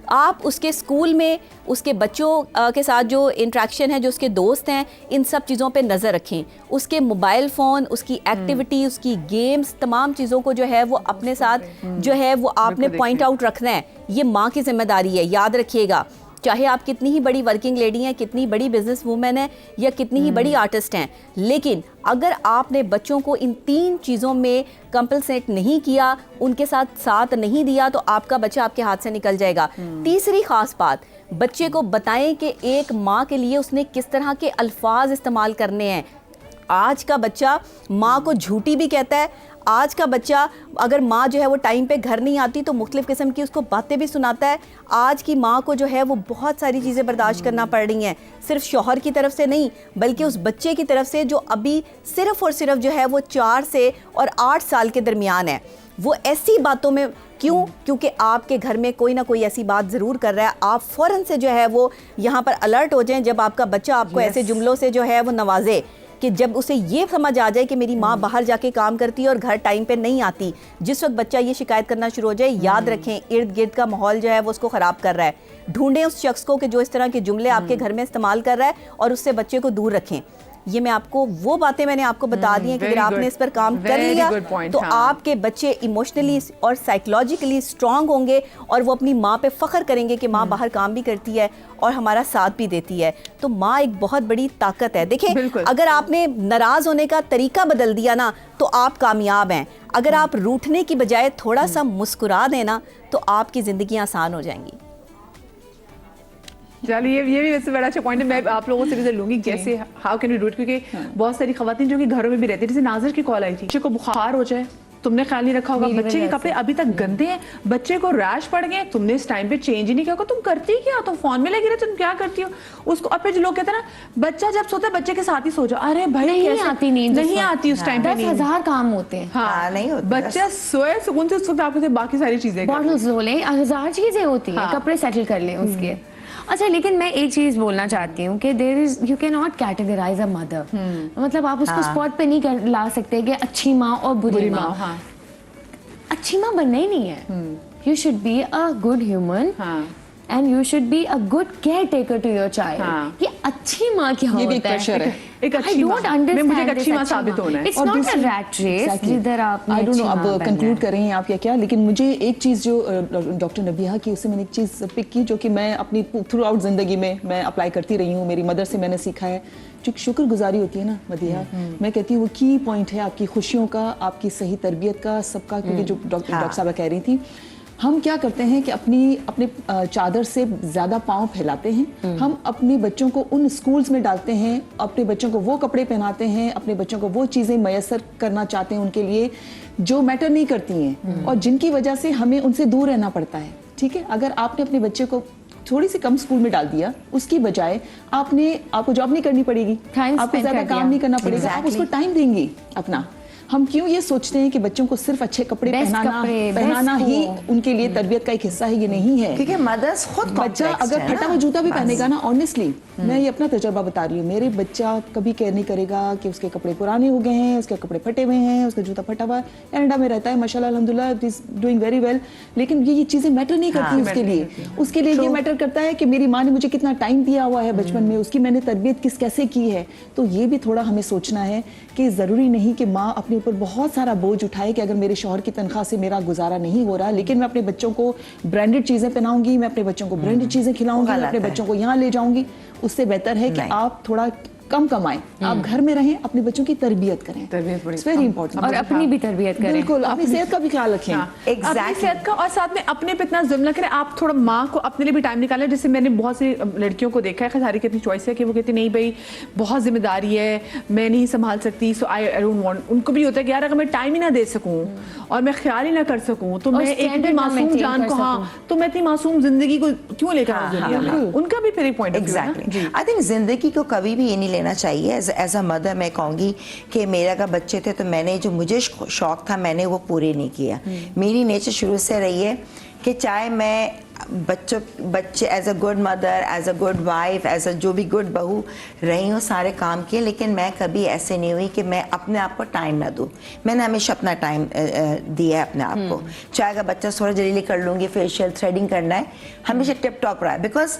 आप उसके स्कूल में उसके बच्चों के साथ जो इंटरेक्शन है, जो उसके दोस्त हैं, इन सब चीज़ों पे नज़र रखें। उसके मोबाइल फ़ोन, उसकी एक्टिविटी, उसकी गेम्स, तमाम चीज़ों को जो है वो अपने साथ जो है वो आपने पॉइंट आउट रखना है। ये माँ की जिम्मेदारी है, याद रखिएगा। चाहे आप कितनी ही बड़ी वर्किंग लेडी हैं, कितनी बड़ी बिजनेस वूमेन है, या कितनी ही बड़ी आर्टिस्ट हैं, लेकिन अगर आपने बच्चों को इन 3 चीज़ों में कंपलसेट नहीं किया, उनके साथ साथ नहीं दिया, तो आपका बच्चा आपके हाथ से निकल जाएगा। तीसरी ख़ास बात, बच्चे को बताएं कि एक माँ के लिए उसने किस तरह के अल्फाज इस्तेमाल करने हैं। आज का बच्चा माँ को झूठी भी कहता है। आज का बच्चा, अगर माँ जो है वो टाइम पे घर नहीं आती तो मुख्तलिफ़ किस्म की उसको बातें भी सुनाता है। आज की माँ को जो है वो बहुत सारी चीज़ें बर्दाश्त करना पड़ रही हैं, सिर्फ शौहर की तरफ से नहीं, बल्कि उस बच्चे की तरफ से जो अभी सिर्फ़ और सिर्फ जो है वो 4 से और 8 साल के दरमियान है। वो ऐसी बातों में क्यों? क्योंकि आपके घर में कोई ना कोई ऐसी बात ज़रूर कर रहा है। आप फ़ौरन से जो है वो यहाँ पर अलर्ट हो जाएं जब आपका बच्चा आपको ऐसे जुमलों से जो है वो नवाजे कि जब उसे ये समझ आ जाए कि मेरी माँ बाहर जाके काम करती है और घर टाइम पे नहीं आती, जिस वक्त बच्चा ये शिकायत करना शुरू हो जाए, याद रखें इर्द गिर्द का माहौल जो है वो उसको ख़राब कर रहा है। ढूंढें उस शख्स को कि जो इस तरह के जुमले आपके घर में इस्तेमाल कर रहा है और उससे बच्चे को दूर रखें। ये मैं आपको वो बातें मैंने आपको बता दी हैं कि अगर आपने इस पर काम कर लिया तो आपके बच्चे इमोशनली और साइकोलॉजिकली स्ट्रांग होंगे और वो अपनी माँ पे फख्र करेंगे कि माँ बाहर काम भी करती है और हमारा साथ भी देती है। तो माँ एक बहुत बड़ी ताकत है। देखें, अगर आपने नाराज़ होने का तरीका बदल दिया ना तो आप कामयाब हैं। अगर आप रूठने की बजाय थोड़ा सा मुस्कुरा देना तो आपकी ज़िंदगी आसान हो जाएंगी। चलिए, ये भी वैसे बड़ा अच्छा पॉइंट है। मैं आप लोगों से भी लूंगी कैसे how can we do it, क्योंकि बहुत सारी खवातीन जो कि घरों में भी रहती है, जैसे नाज़र की कॉल आई थी, बच्चे को बुखार हो जाए, तुमने ख्याल नहीं रखा होगा, बच्चे के कपड़े अभी तक गंदे हैं, बच्चे को रैश पड़ गए, तुमने इस टाइम पे चेंज ही नहीं किया, तुम करती क्या, तुम फोन में लगी रहे, तुम क्या करती हो उसको। अब जो लोग कहते हैं ना बच्चा जब सोता है बच्चे के साथ ही सो जाओ, अरे भाई नहीं आती नींद, नहीं आती उस टाइम पे, 10,000 काम होते हैं। हाँ, नहीं होता, बच्चा सोए सुकून से, उस वक्त आपके बाकी सारी चीजें बॉटल्स धो लें, 1000 चीजें होती हैं, कपड़े सेटल कर लें उसके। अच्छा, लेकिन मैं एक चीज बोलना चाहती हूँ कि there is you can not categorize a mother, मतलब आप उसको स्पॉट पे नहीं ला सकते कि अच्छी माँ और बुरी माँ। अच्छी माँ बनना ही नहीं है, you should be a good human and you should be a good care taker to your child. ये अच्छी माँ क्या होता है? ये भी एक प्रेशर है। एक अच्छी माँ, मुझे एक अच्छी माँ साबित होना है। It's not a rat race जिधर आप आई डोंट नो अब कंक्लूड कर रही हैं आप या क्या, लेकिन मुझे एक चीज़ जो डॉक्टर नबिहा की, उससे मैंने एक चीज़ पिक की जो कि मैं अपनी थ्रू आउट ज़िंदगी में मैं अप्लाई करती रही हूँ, मेरी मदर से मैंने सीखा है। जो शुक्रगुजारी होती है ना मदिहा, मैं कहती हूँ वो की पॉइंट है आपकी खुशियों का, आपकी सही तरबियत का, सबका। क्योंकि जो डॉक्टर साहबा कह रही थी, हम क्या करते हैं कि अपने चादर से ज़्यादा पाँव फैलाते हैं। हम अपने बच्चों को उन स्कूल्स में डालते हैं, अपने बच्चों को वो कपड़े पहनाते हैं, अपने बच्चों को वो चीज़ें मैसर करना चाहते हैं उनके लिए जो मैटर नहीं करती हैं और जिनकी वजह से हमें उनसे दूर रहना पड़ता है। ठीक है, अगर आपने अपने बच्चे को थोड़ी सी कम स्कूल में डाल दिया, उसकी बजाय आपको जॉब नहीं करनी पड़ेगी, आपको ज़्यादा काम नहीं करना पड़ेगा, आप उसको टाइम देंगी अपना। हम क्यों ये सोचते हैं कि बच्चों को सिर्फ अच्छे कपड़े पहनाना ही उनके लिए तरबियत का एक हिस्सा है? ये नहीं है, क्योंकि मदर्स खुद बच्चा अगर फटा हुआ जूता भी पहनेगा ना, ऑनेस्टली मैं ये अपना तजुर्बा बता रही हूँ, मेरे बच्चा कभी केयर नहीं करेगा कि उसके कपड़े पुराने हो गए हैं, उसके कपड़े फटे हुए हैं, उसका जूता फटा हुआ है। कनाडा में रहता है माशाल्लाह अल्हम्दुलिल्लाह, it is doing very well, लेकिन ये चीज़ें मैटर नहीं करती उसके लिए। उसके लिए ये मैटर करता है कि मेरी माँ ने मुझे कितना टाइम दिया हुआ है बचपन में, उसकी मैंने तरबियत कैसे की है। तो ये भी थोड़ा हमें सोचना है कि ज़रूरी नहीं कि माँ अपने ऊपर बहुत सारा बोझ उठाए कि अगर मेरे शौहर की तनख्वाह से मेरा गुजारा नहीं हो रहा, लेकिन मैं अपने बच्चों को ब्रांडेड चीज़ें पहनाऊंगी, मैं अपने बच्चों को ब्रांडेड चीज़ें खिलाऊंगी, मैं अपने बच्चों को यहाँ ले जाऊंगी। उससे बेहतर है कि आप थोड़ा कम कमाएं, आप घर में रहें, अपने बच्चों की तरबियत करें, इट्स वेरी इंपॉर्टेंट, और अपनी भी तरबियत करें, बिल्कुल अपनी सेहत का भी ख्याल रखें, अपनी सेहत का, और साथ में अपने पे इतना जुल्म न करें। आप थोड़ा माँ को अपने लिए भी टाइम निकालें। जैसे मैंने बहुत सी लड़कियों को देखा है, सारी की अपनी चॉइस है कि वो कहती नहीं भाई बहुत जिम्मेदारी है, मैं नहीं संभाल सकती, सो आई डोंट वांट। उनको भी होता है कि यार अगर मैं टाइम ही ना दे सकूँ और मैं ख्याल ही ना कर सकूँ तो मैं एक मासूम जान को, तो मैं इतनी मासूम जिंदगी को क्यों लेकर आऊँ दुनिया में? उनका भी फिर एक पॉइंट एग्जैक्टली। आई थिंक जिंदगी को कभी भी ये नहीं लेना चाहिए एज अ मदर। मैं कहूँगी कि मेरे अगर बच्चे थे तो मैंने जो मुझे शौक था मैंने वो पूरे नहीं किया। मेरी नेचर शुरू से रही है कि चाहे मैं बच्चे as a good mother, as a good wife, as a जो भी गुड बहू रही हूँ, सारे काम किए, लेकिन मैं कभी ऐसे नहीं हुई कि मैं अपने आप को टाइम ना दूँ। मैंने हमेशा अपना टाइम दिया है अपने आप को। चाहे अगर बच्चा थोड़ा जल्दी कर लूँगी, फेशियल थ्रेडिंग करना है, हमेशा टिप टॉप रहा है, बिकॉज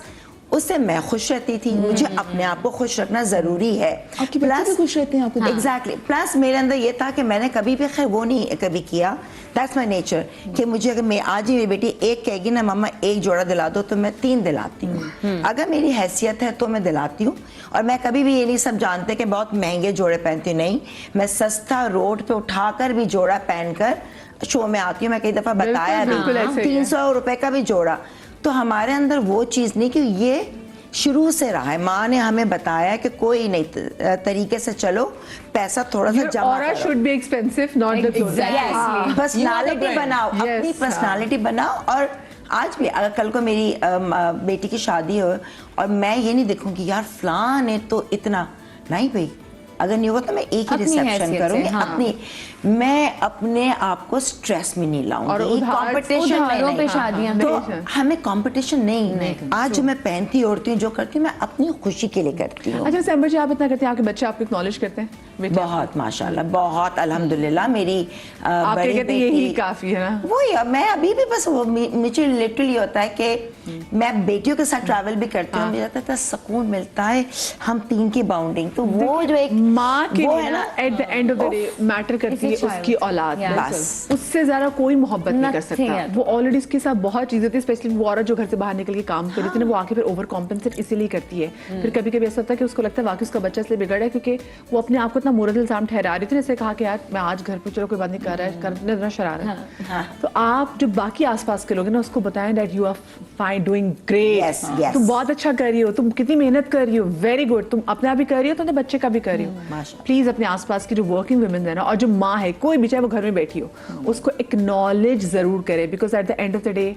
उससे मैं खुश रहती थी। मुझे अपने आप को खुश रखना जरूरी है। आपके बच्चे भी खुश रहते हैं आपको? एग्जैक्टली। प्लस मेरे अंदर ये था कि मैंने कभी भी खैर वो नहीं कभी किया, दैट्स माई नेचर, कि मुझे अगर मैं आज ही मेरी बेटी एक कहेगी ना मम्मा एक जोड़ा दिला दो तो मैं 3 दिलाती हूँ। अगर मेरी हैसियत है तो मैं दिलाती हूँ। और मैं कभी भी ये नहीं सब जानते कि बहुत महंगे जोड़े पहनती हूँ, नहीं, मैं सस्ता रोड पे उठाकर भी जोड़ा पहनकर शो में आती हूँ। मैं कई दफ़ा बताया भी 300 रुपए का भी जोड़ा। तो हमारे अंदर वो चीज़ नहीं, कि ये शुरू से रहा है, माँ ने हमें बताया कि कोई नहीं तरीके से चलो, पैसा थोड़ा सा जमा करो। Should be expensive, not the clothes. Personality बनाओ, अपनी पर्सनालिटी बनाओ। और आज भी अगर कल को मेरी बेटी की शादी हो और मैं ये नहीं देखूंगी यार फलां ने तो इतना, नहीं भाई अगर नहीं होगा तो मैं एक ही अपनी रिसेप्शन हैसियत से, करूंगी, हाँ। मैं अपने आप को स्ट्रेस में नहीं लाऊंगी, और कंपटीशन में उधारों पे नहीं। शादियां तो नहीं। हमें कंपटीशन नहीं, आज जो मैं पहनती ओढ़ती हूँ, जो करती हूँ, मैं अपनी खुशी के लिए करती हूँ। अच्छा सैम्बर जी, आप इतना करते हैं, आपके बच्चे आपको एक्नॉलेज करते हैं बेटे? बहुत माशाल्लाह, बहुत अल्हम्दुलिल्लाह। मेरी आप बड़ी कहते हैं यही बेटी काफी है ना? वो ही, मैं अभी भी बस वो मुझे लिटरली होता है कि मैं बेटियों के साथ ट्रैवल भी करती हूँ, मुझे इतना सुकून मिलता है, हम तीन की बाउंडिंग, तो वो जो एक माँ के वो लिए है ना at the end of the day matter करती है It's a child. उसकी औलाद, Yeah. बस उससे ज्यादा कोई मोहब्बत नहीं कर Nothing सकता। else. वो ऑलरेडी उसके साथ बहुत चीजें होती है, स्पेशली वो औरत जो घर से बाहर निकल के काम कर रही थी ना, वो आके फिर ओवर कॉम्पेंसेट इसीलिए करती है। फिर कभी कभी ऐसा होता है कि उसको लगता है वाकई उसका बच्चा इसलिए बिगड़ा है क्योंकि वो अपने आप को इतना मोरल इल्जाम ठहरा रही थी, जैसे कहा कि यार मैं आज घर पे, चलो कोई बात नहीं, कर रहा है, करने देना शरारत। तो आप जो बाकी आसपास के लोग हैं ना, उसको बताएं that you are fine, doing great, Yes, yes. तुम बहुत अच्छा कर रही हो, तुम कितनी मेहनत कर रही हो, वेरी गुड, तुम अपना भी कर रही हो, तो अपने बच्चे का भी कर रही हो। माशाल्लाह। प्लीज अपने आसपास की जो वर्किंग वुमेन है ना, और जो माँ है, कोई भी चाहे वो घर में बैठी हो, उसको एक्नॉलेज जरूर करे, because at the end of the day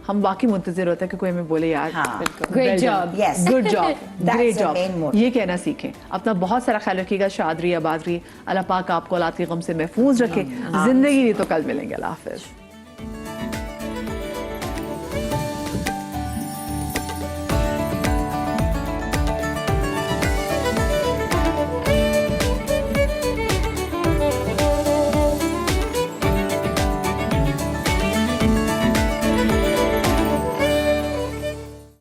हम वाकई मुंतजिर होता है कि कोई हमें बोले यार हाँ। Great job. Yes. Good job, That's great the main job, motive. ये कहना सीखें। अपना बहुत सारा ख्याल रखिएगा, शाद रहिए, आबाद रहिए, अल्लाह पाक आपको औलाद के गम से महफूज रखे, जिंदगी नहीं तो कल मिलेंगे। अल्लाह हाफिज।